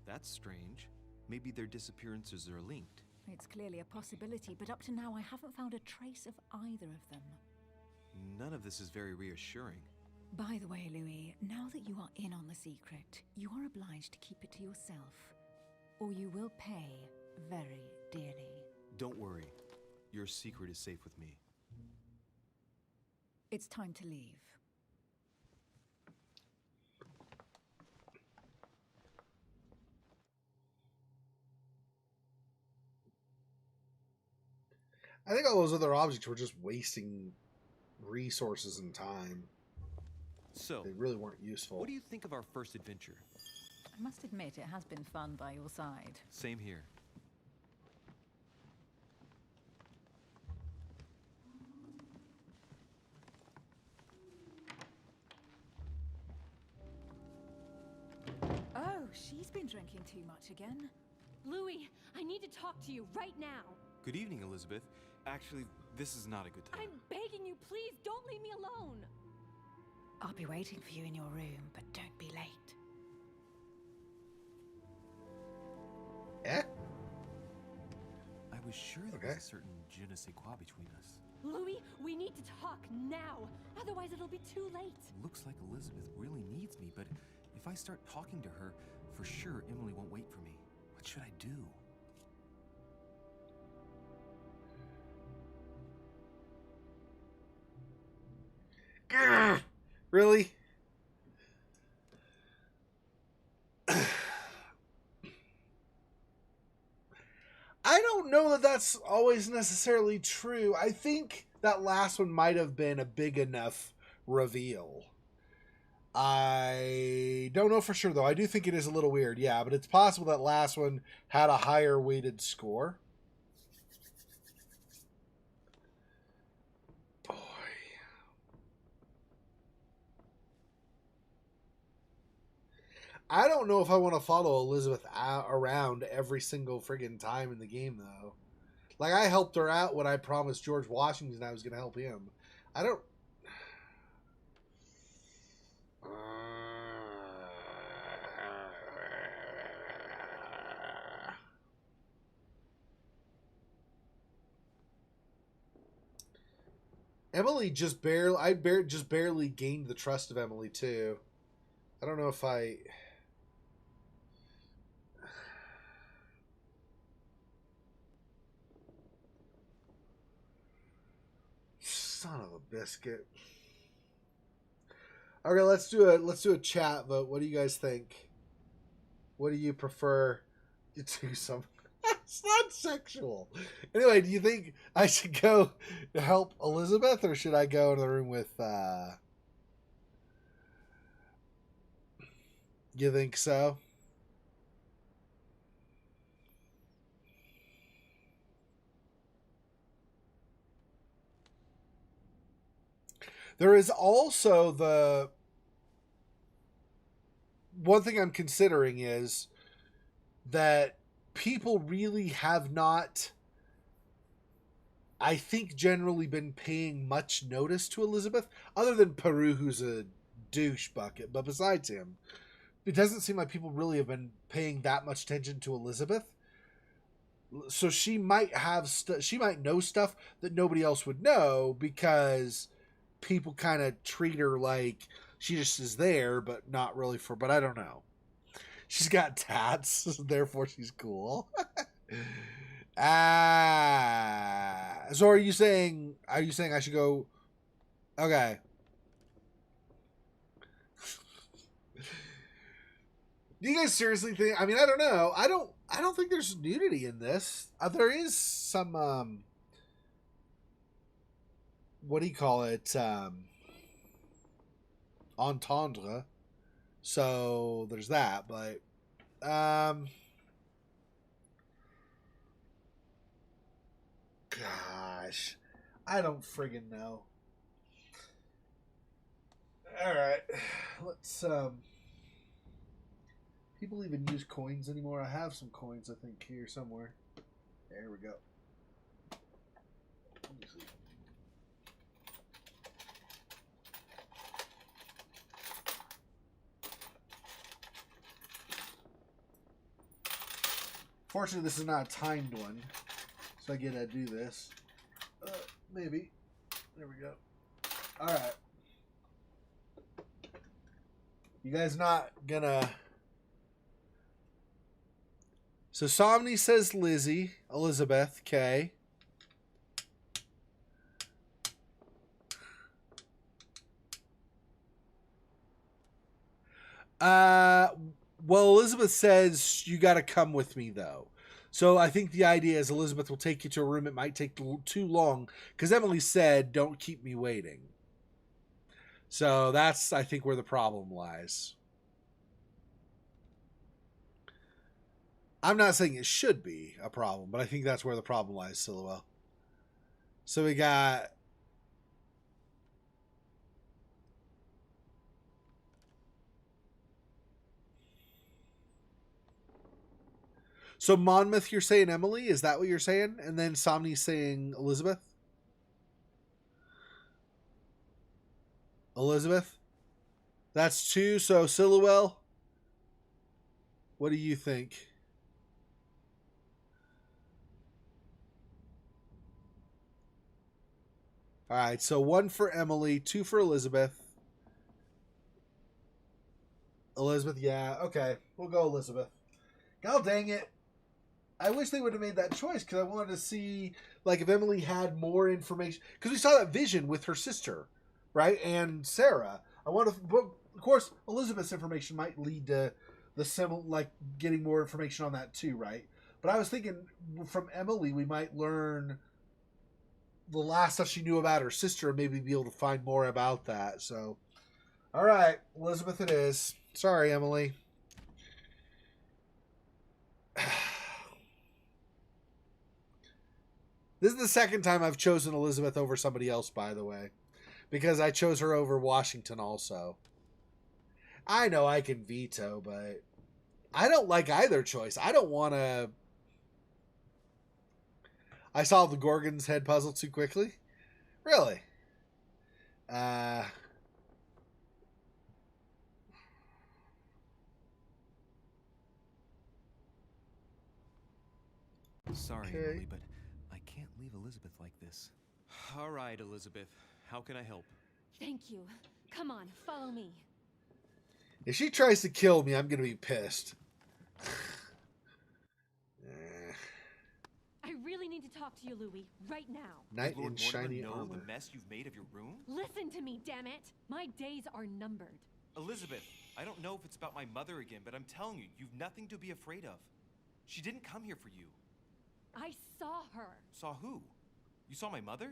That's strange. Maybe their disappearances are linked. It's clearly a possibility, but up to now I haven't found a trace of either of them. None of this is very reassuring. By the way, Louis, now that you are in on the secret, you are obliged to keep it to yourself, or you will pay very dearly. Don't worry. Your secret is safe with me. It's time to leave. I think all those other objects were just wasting resources and time. So, They really weren't useful. what do you think of our first adventure? I must admit, it has been fun by your side. Same here. Oh, she's been drinking too much again. Louis, I need to talk to you right now. Good evening, Elizabeth. Actually, this is not a good time. I'm begging you, please don't leave me alone. I'll be waiting for you in your room, but don't be late. Eh? I was sure there Okay. was a certain je ne sais quoi between us. Louis, we need to talk now. Otherwise, it'll be too late. Looks like Elizabeth really needs me, but if I start talking to her, for sure Emily won't wait for me. What should I do? Really? I don't know that that's always necessarily true. I think that last one might have been a big enough reveal. I don't know for sure, though. I do think it is a little weird, yeah, but it's possible that last one had a higher weighted score. Boy. I don't know if I want to follow Elizabeth around every single friggin' time in the game, though. Like, I helped her out when I promised George Washington I was going to help him. I don't... Emily just barely... just barely gained the trust of Emily, too. I don't know if I... Son of a biscuit. Okay, let's do a chat vote. What do you guys think? What do you prefer to do? Some it's not sexual. Anyway, do you think I should go to help Elizabeth, or should I go in the room with you think so? There is also the one thing I'm considering is that people really have not, I think, generally been paying much notice to Elizabeth, other than Peru, who's a douche bucket. But besides him, it doesn't seem like people really have been paying that much attention to Elizabeth. So she might have she might know stuff that nobody else would know, because people kind of treat her like she just is there, but not really for. But I don't know. She's got tats, therefore she's cool. So are you saying I should go? Okay. Do you guys seriously think? I mean, I don't know. I don't think there's nudity in this. There is some what do you call it? Entendre. So there's that, but gosh, I don't friggin' know. All right, let's people even use coins anymore? I have some coins, I think, here somewhere. There we go. Let me see. Fortunately, this is not a timed one, so I get to do this. Maybe. There we go. All right. You guys not gonna... So Somni says Elizabeth, okay. Well, Elizabeth says you got to come with me, though. So I think the idea is Elizabeth will take you to a room. It might take too long, because Emily said, don't keep me waiting. So that's, I think, where the problem lies. I'm not saying it should be a problem, but I think that's where the problem lies, Silhouette. So we got... So Monmouth, you're saying Emily? Is that what you're saying? And then Somni's saying Elizabeth? Elizabeth? That's two. So Silhouette, what do you think? All right, so one for Emily, two for Elizabeth. Elizabeth, yeah. Okay, we'll go Elizabeth. God dang it. I wish they would have made that choice, because I wanted to see, like, if Emily had more information. Because we saw that vision with her sister, right? And Sarah. I want to, but of course, Elizabeth's information might lead to like getting more information on that too, right? But I was thinking from Emily, we might learn the last stuff she knew about her sister and maybe be able to find more about that. So, all right, Elizabeth, it is. Sorry, Emily. This is the second time I've chosen Elizabeth over somebody else, by the way, because I chose her over Washington also. I know I can veto, but I don't like either choice. I don't want to... I solved the Gorgon's head puzzle too quickly? Really? Sorry, Okay. Emily, but I can't leave Elizabeth like this. All right, Elizabeth. How can I help? Thank you. Come on, follow me. If she tries to kill me, I'm going to be pissed. I really need to talk to you, Louis, right now. Knight Does in Lord shiny Mortimer know armor. the mess you've made of your room? Listen to me, damn it. My days are numbered. Elizabeth, I don't know if it's about my mother again, but I'm telling you, you've nothing to be afraid of. She didn't come here for you. I saw her Saw who? You saw my mother?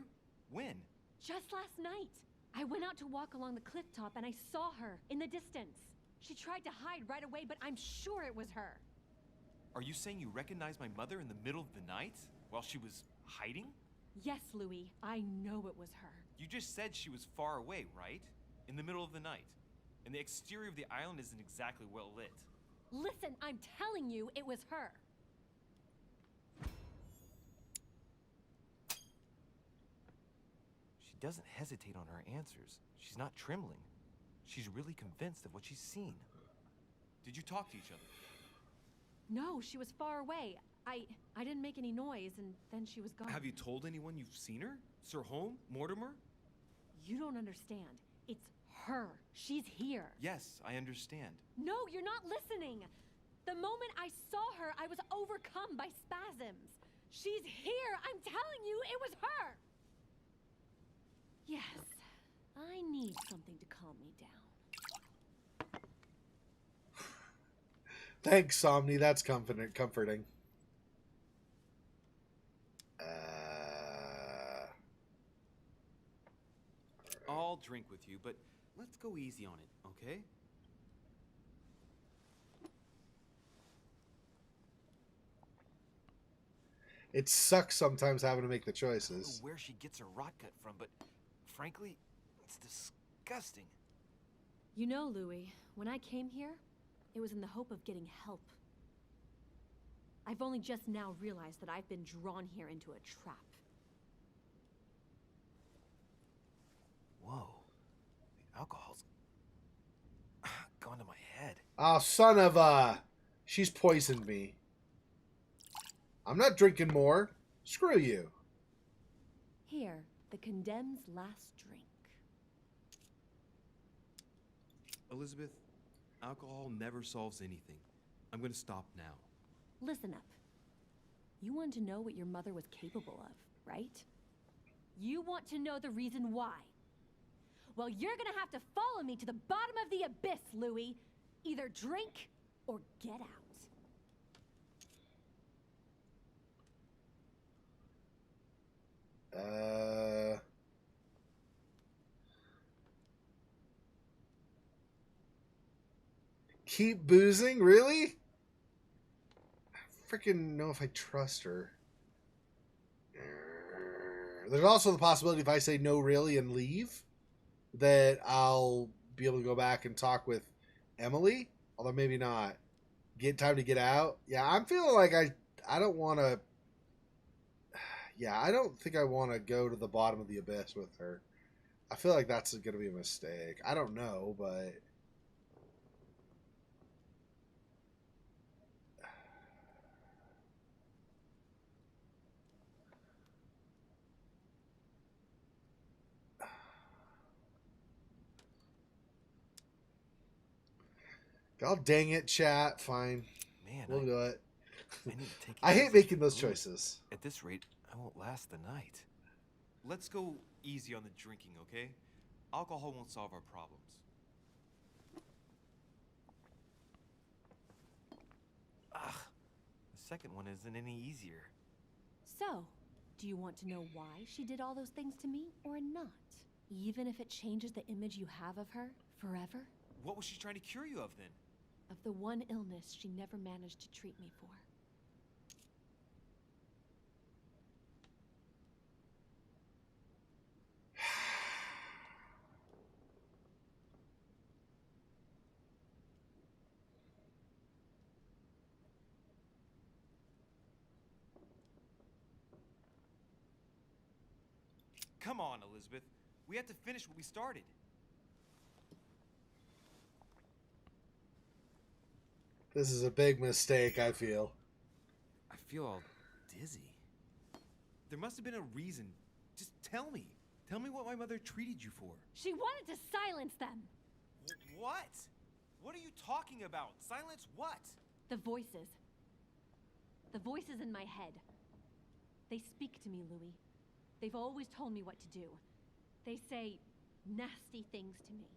When? just last night. I went out to walk along the cliff top and I saw her in the distance. She tried to hide right away, but I'm sure it was her. Are you saying you recognized my mother in the middle of the night while she was hiding? Yes, Louis, I know it was her. You just said she was far away, right? In the middle of the night. And the exterior of the island isn't exactly well lit. Listen, I'm telling you it was her. She doesn't hesitate on her answers. She's not trembling. She's really convinced of what she's seen. Did you talk to each other? No, she was far away. I didn't make any noise, and then she was gone. Have you told anyone you've seen her? Sir Holm? Mortimer? You don't understand. It's her. She's here. Yes, I understand. No, you're not listening. The moment I saw her, I was overcome by spasms. She's here. I'm telling you, it was her. Yes, I need something to calm me down. Thanks, Somni. That's comforting. I'll drink with you, but let's go easy on it, okay? It sucks sometimes having to make the I don't know choices. where she gets her rot gut from, but frankly, it's disgusting. You know, Louis, when I came here, it was in the hope of getting help. I've only just now realized that I've been drawn here into a trap. Whoa. The alcohol's gone to my head. Oh, son of a... She's poisoned me. I'm not drinking more. Screw you. Here, the condemned's last drink. Elizabeth, alcohol never solves anything. I'm gonna stop now. Listen up. You want to know what your mother was capable of, right? You want to know the reason why. Well, you're gonna have to follow me to the bottom of the abyss, Louis. Either drink or get out. Keep boozing? Really? I freaking know if I trust her. There's also the possibility if I say no really and leave, that I'll be able to go back and talk with Emily. Although maybe not. Get time to get out. Yeah, I'm feeling like I don't want to... Yeah, I don't think I want to go to the bottom of the abyss with her. I feel like that's going to be a mistake. I don't know, but... God dang it, chat. Fine. Man, We'll do it. I need to take it I hate easy. making those Ooh, choices. At this rate, I won't last the night. Let's go easy on the drinking, okay? Alcohol won't solve our problems. Ugh, the second one isn't any easier. So, do you want to know why she did all those things to me or not? Even if it changes the image you have of her forever? What was she trying to cure you of then? Of the one illness she never managed to treat me for. Come on, Elizabeth. We have to finish what we started. This is a big mistake, I feel. I feel all dizzy. There must have been a reason. Just tell me. Tell me what my mother treated you for. She wanted to silence them! What? What are you talking about? Silence what? The voices. The voices in my head. They speak to me, Louis. They've always told me what to do. They say nasty things to me.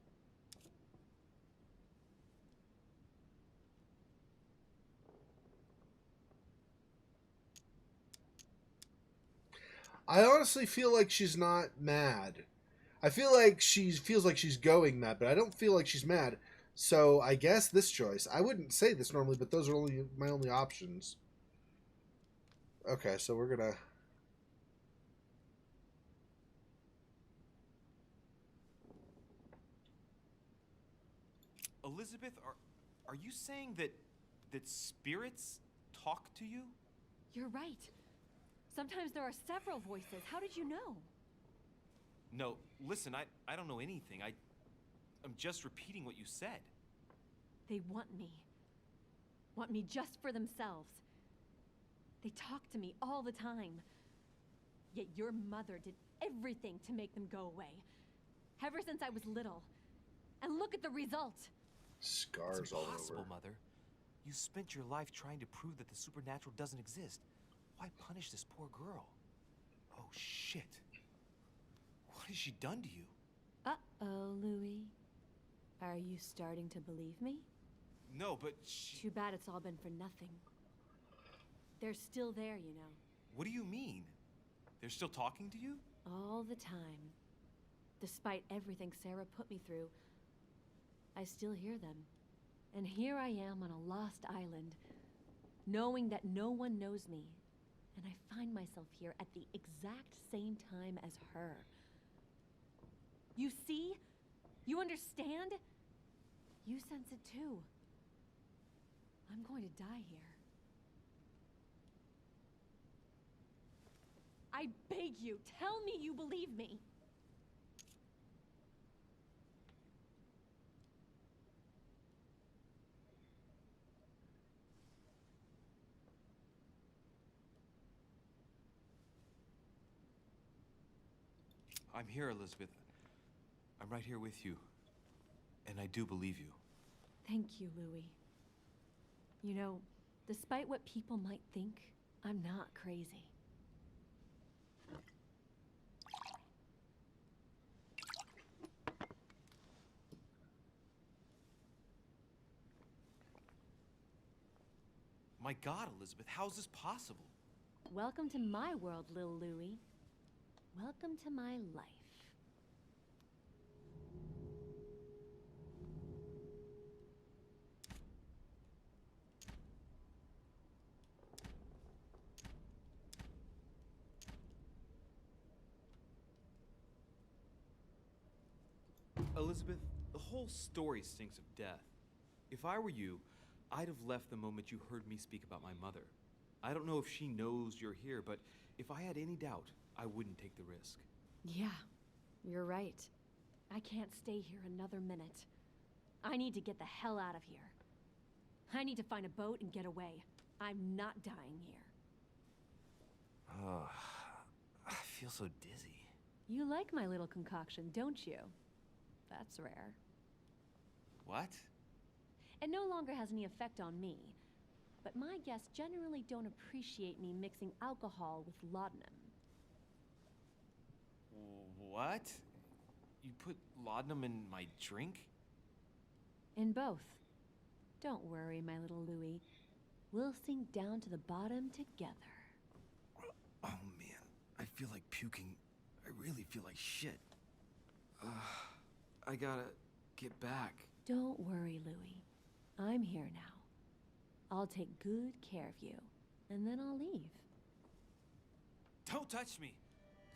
I honestly feel like she's not mad. I feel like she feels like she's going mad, but I don't feel like she's mad. So I guess this choice. I wouldn't say this normally, but those are only my only options. Okay, so we're gonna... Elizabeth, are you saying that spirits talk to you? You're right. Sometimes there are several voices. How did you know? No, listen, I don't know anything. I'm just repeating what you said. They want me. Want me just for themselves. They talk to me all the time. Yet your mother did everything to make them go away. Ever since I was little. And look at the result. Scars It's all impossible, over. Mother. You spent your life trying to prove that the supernatural doesn't exist. Why punish this poor girl? Oh, shit. What has she done to you? Uh-oh, Louis. Are you starting to believe me? No, but she... Too bad it's all been for nothing. They're still there, you know. What do you mean? They're still talking to you? All the time. Despite everything Sarah put me through, I still hear them. And here I am on a lost island, knowing that no one knows me. And I find myself here at the exact same time as her. You see? You understand? You sense it too. I'm going to die here. I beg you, tell me you believe me. I'm here, Elizabeth. I'm right here with you. And I do believe you. Thank you, Louis. You know, despite what people might think, I'm not crazy. My God, Elizabeth, how's this possible? Welcome to my world, Lil Louis. Welcome to my life. Elizabeth, the whole story stinks of death. If I were you, I'd have left the moment you heard me speak about my mother. I don't know if she knows you're here, but if I had any doubt, I wouldn't take the risk. Yeah, you're right. I can't stay here another minute. I need to get the hell out of here. I need to find a boat and get away. I'm not dying here. Oh, I feel so dizzy. You like my little concoction, don't you? That's rare. What? It no longer has any effect on me. But my guests generally don't appreciate me mixing alcohol with laudanum. What? You put laudanum in my drink? In both. Don't worry, my little Louie. We'll sink down to the bottom together. Oh man, I feel like puking. I really feel like shit. I gotta get back. Don't worry, Louie. I'm here now. I'll take good care of you, and then I'll leave. Don't touch me.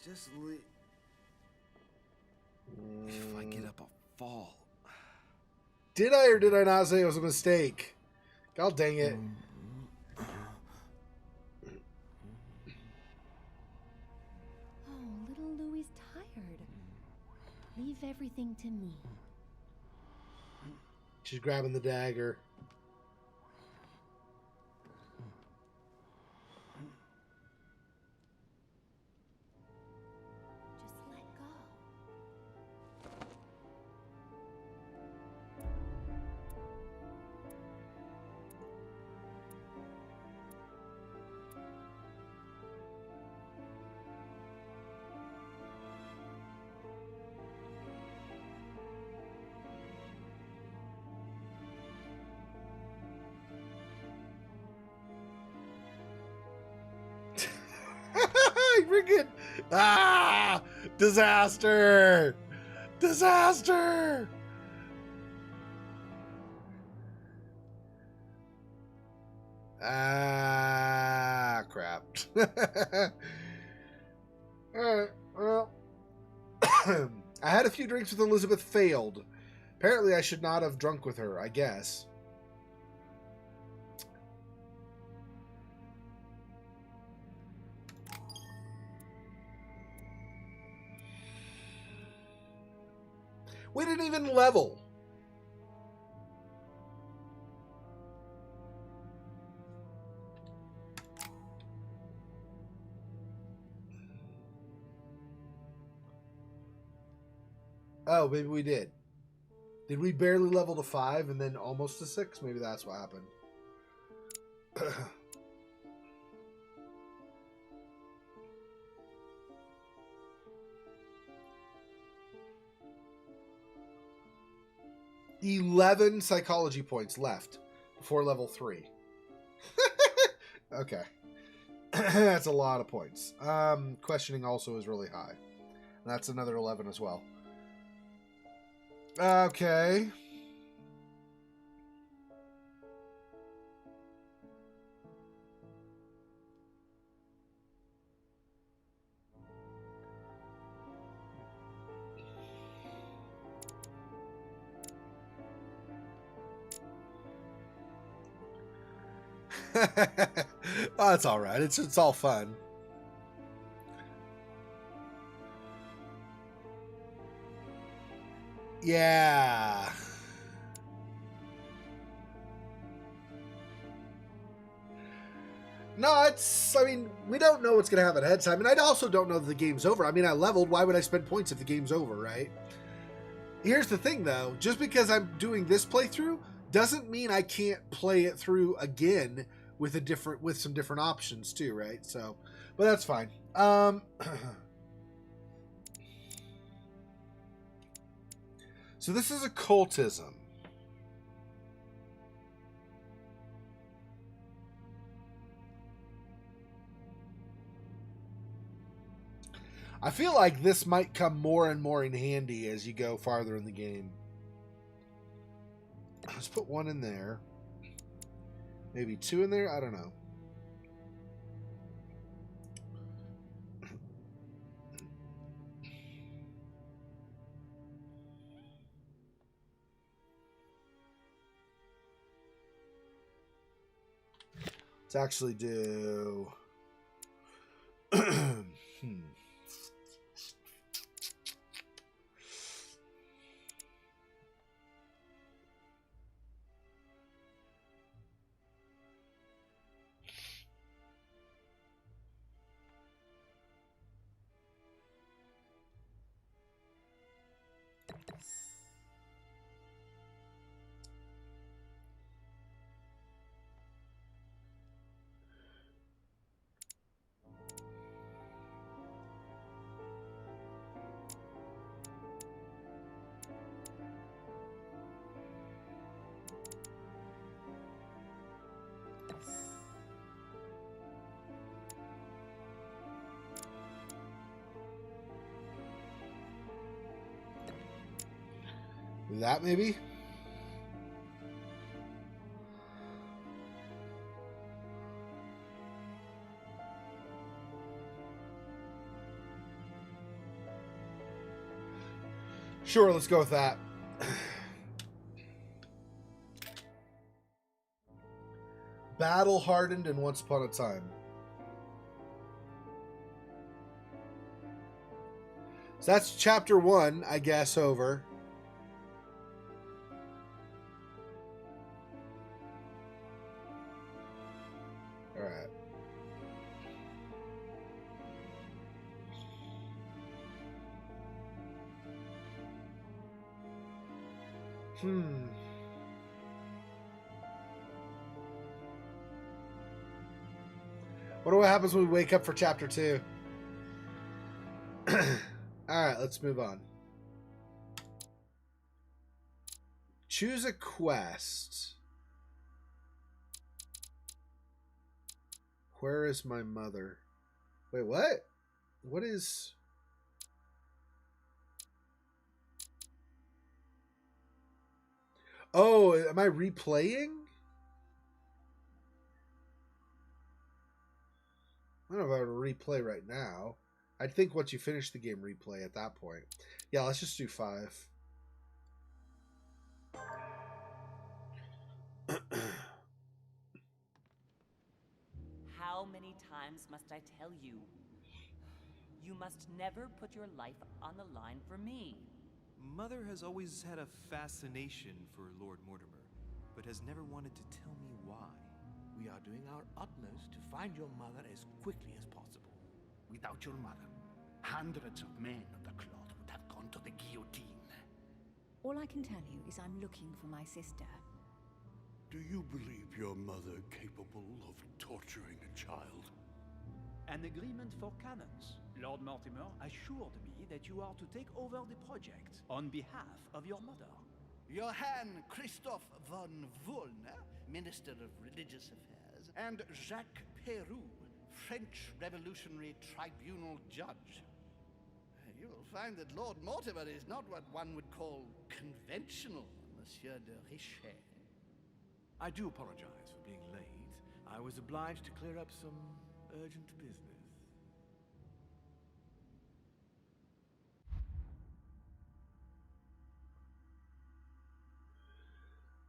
Just leave. If I get up, I'll fall. Did I or did I not say it was a mistake? God dang it. Oh, little Louie's tired. Leave everything to me. She's grabbing the dagger. Just let go. Freaking disaster! Disaster! Crap. Alright, well. I had a few drinks with Elizabeth, failed. Apparently I should not have drunk with her, I guess. We didn't even level. Oh, maybe we did. Did we barely level to 5 and then almost to 6? Maybe that's what happened. 11 psychology points left before level 3. Okay. That's a lot of points. Questioning also is really high. That's another 11 as well. Okay. Oh, that's all right. It's all fun. Yeah. No, I mean, we don't know what's going to happen ahead of time. And I also don't know that the game's over. I mean, I leveled. Why would I spend points if the game's over, right? Here's the thing, though. Just because I'm doing this playthrough doesn't mean I can't play it through again with some different options too, right? So, but that's fine. So this is occultism. I feel like this might come more and more in handy as you go farther in the game. Let's put 1 in there. Maybe 2 in there? I don't know. Let's actually do... That maybe? Sure, let's go with that. Battle hardened and once upon a time. So that's chapter 1, I guess, over. All right. What happens when we wake up for chapter 2? Alright, let's move on. Choose a quest. Where is my mother? Wait, what? What is... Oh, am I replaying? I don't know if I would replay right now. I think once you finish the game, replay at that point. Yeah, let's just do 5. How many times must I tell you? You must never put your life on the line for me. Mother has always had a fascination for Lord Mortimer, but has never wanted to tell me why. We are doing our utmost to find your mother as quickly as possible. Without your mother, hundreds of men of the cloth would have gone to the guillotine. All I can tell you is I'm looking for my sister. Do you believe your mother capable of torturing a child? An agreement for cannons. Lord Mortimer assured me that you are to take over the project on behalf of your mother. Johann Christoph von Wollner, Minister of Religious Affairs, and Jacques Peroux, French Revolutionary Tribunal Judge. You will find that Lord Mortimer is not what one would call conventional, Monsieur de Richet. I do apologize for being late. I was obliged to clear up some urgent business.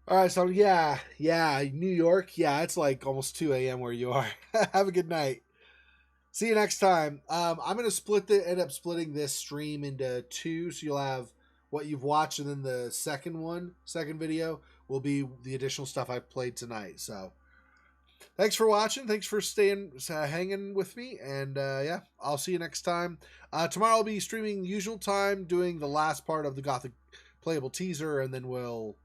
All right, so yeah, New York. Yeah, it's like almost 2 a.m. where you are. Have a good night. See you next time. I'm gonna end up splitting this stream into 2, so you'll have what you've watched, and then the second video will be the additional stuff I've played tonight. So, thanks for watching. Thanks for hanging with me, and yeah, I'll see you next time. Tomorrow I'll be streaming usual time, doing the last part of the Gothic playable teaser, and then we'll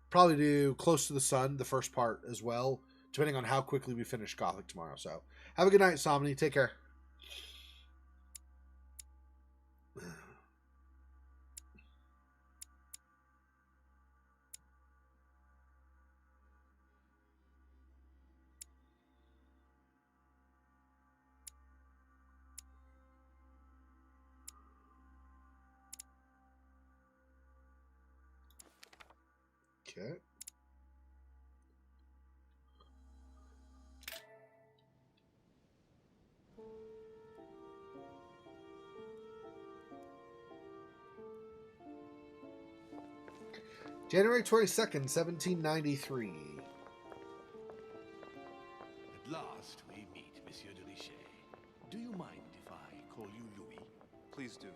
probably do Close to the Sun, the first part as well, depending on how quickly we finish Gothic tomorrow. So, have a good night, Somni. Take care. Okay. January 22nd, 1793. At last we meet, Monsieur de Richet. Do you mind if I call you Louis? Please do.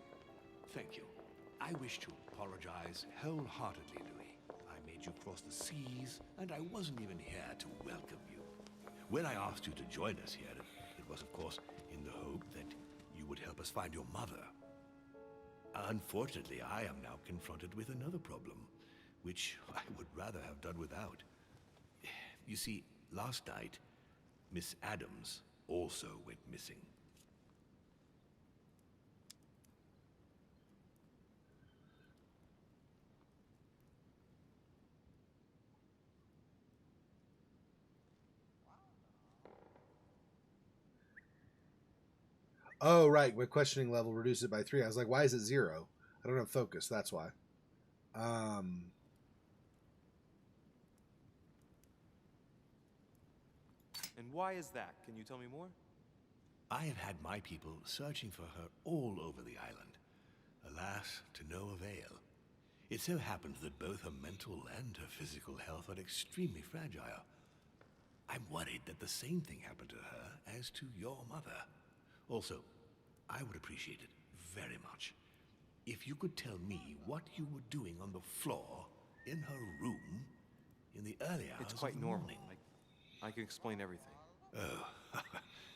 Thank you. I wish to apologize wholeheartedly, Louis. I made you cross the seas, and I wasn't even here to welcome you. When I asked you to join us here, it was, of course, in the hope that you would help us find your mother. Unfortunately, I am now confronted with another problem, which I would rather have done without. You see, last night, Miss Adams also went missing. Oh, right. My questioning level reduced it by 3. I was like, why is it 0? I don't have focus. That's why. And why is that? Can you tell me more? I have had my people searching for her all over the island. Alas, to no avail. It so happens that both her mental and her physical health are extremely fragile. I'm worried that the same thing happened to her as to your mother. Also, I would appreciate it very much if you could tell me what you were doing on the floor in her room in the early hours It's quite of the normal. morning. I can explain everything. Oh,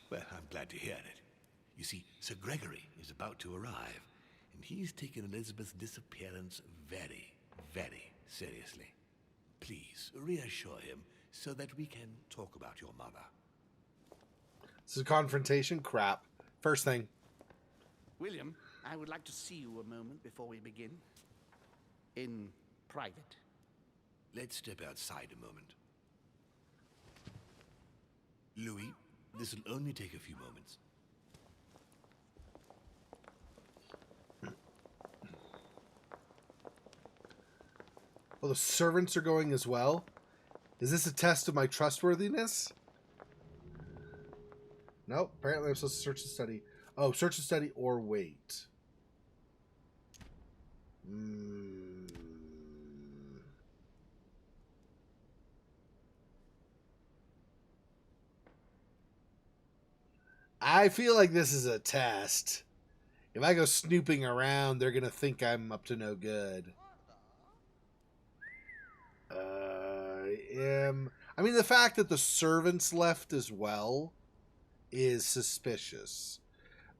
well, I'm glad to hear it. You see, Sir Gregory is about to arrive, and he's taken Elizabeth's disappearance very, very seriously. Please reassure him so that we can talk about your mother. This is a confrontation? Crap. First thing. William, I would like to see you a moment before we begin. In private. Let's step outside a moment. Louis, this will only take a few moments. Well, the servants are going as well. Is this a test of my trustworthiness? Nope. Apparently I'm supposed to search and study. Oh, search and study or wait. I feel like this is a test. If I go snooping around, they're going to think I'm up to no good. I mean, the fact that the servants left as well is suspicious.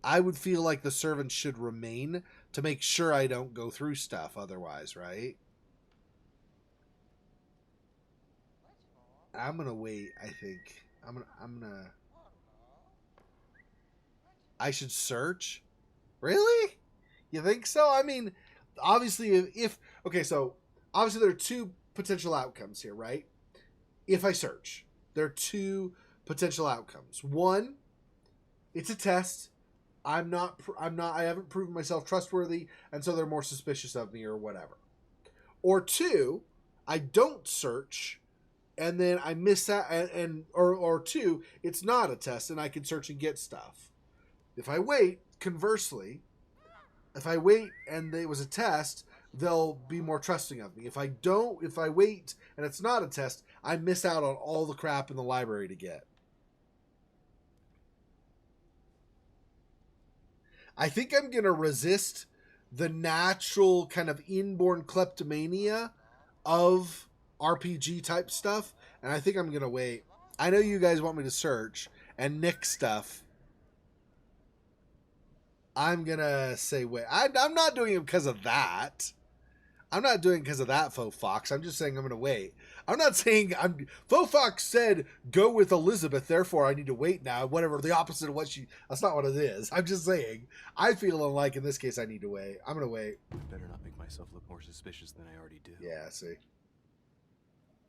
I would feel like the servants should remain to make sure I don't go through stuff otherwise, right? I'm going to wait, I think. I'm gonna I should search? Really? You think so? I mean, obviously if okay, so obviously there are two potential outcomes here, right? If I search, there are two potential outcomes. One, it's a test. I haven't proven myself trustworthy, and so they're more suspicious of me or whatever. Or two, I don't search, and then I miss out, or two, it's not a test, and I can search and get stuff. If I wait, conversely, if I wait and it was a test, they'll be more trusting of me. If I wait and it's not a test, I miss out on all the crap in the library to get. I think I'm going to resist the natural kind of inborn kleptomania of RPG type stuff, and I think I'm going to wait. I know you guys want me to search and nick stuff. I'm going to say wait. I'm not doing it because of that. I'm not doing it because of that, Faux Fox. I'm just saying I'm going to wait. I'm not saying Faux Fox said go with Elizabeth, therefore I need to wait now. Whatever, the opposite of what that's not what it is. I'm just saying I feel like in this case I need to wait. I'm going to wait. I better not make myself look more suspicious than I already do. Yeah, see.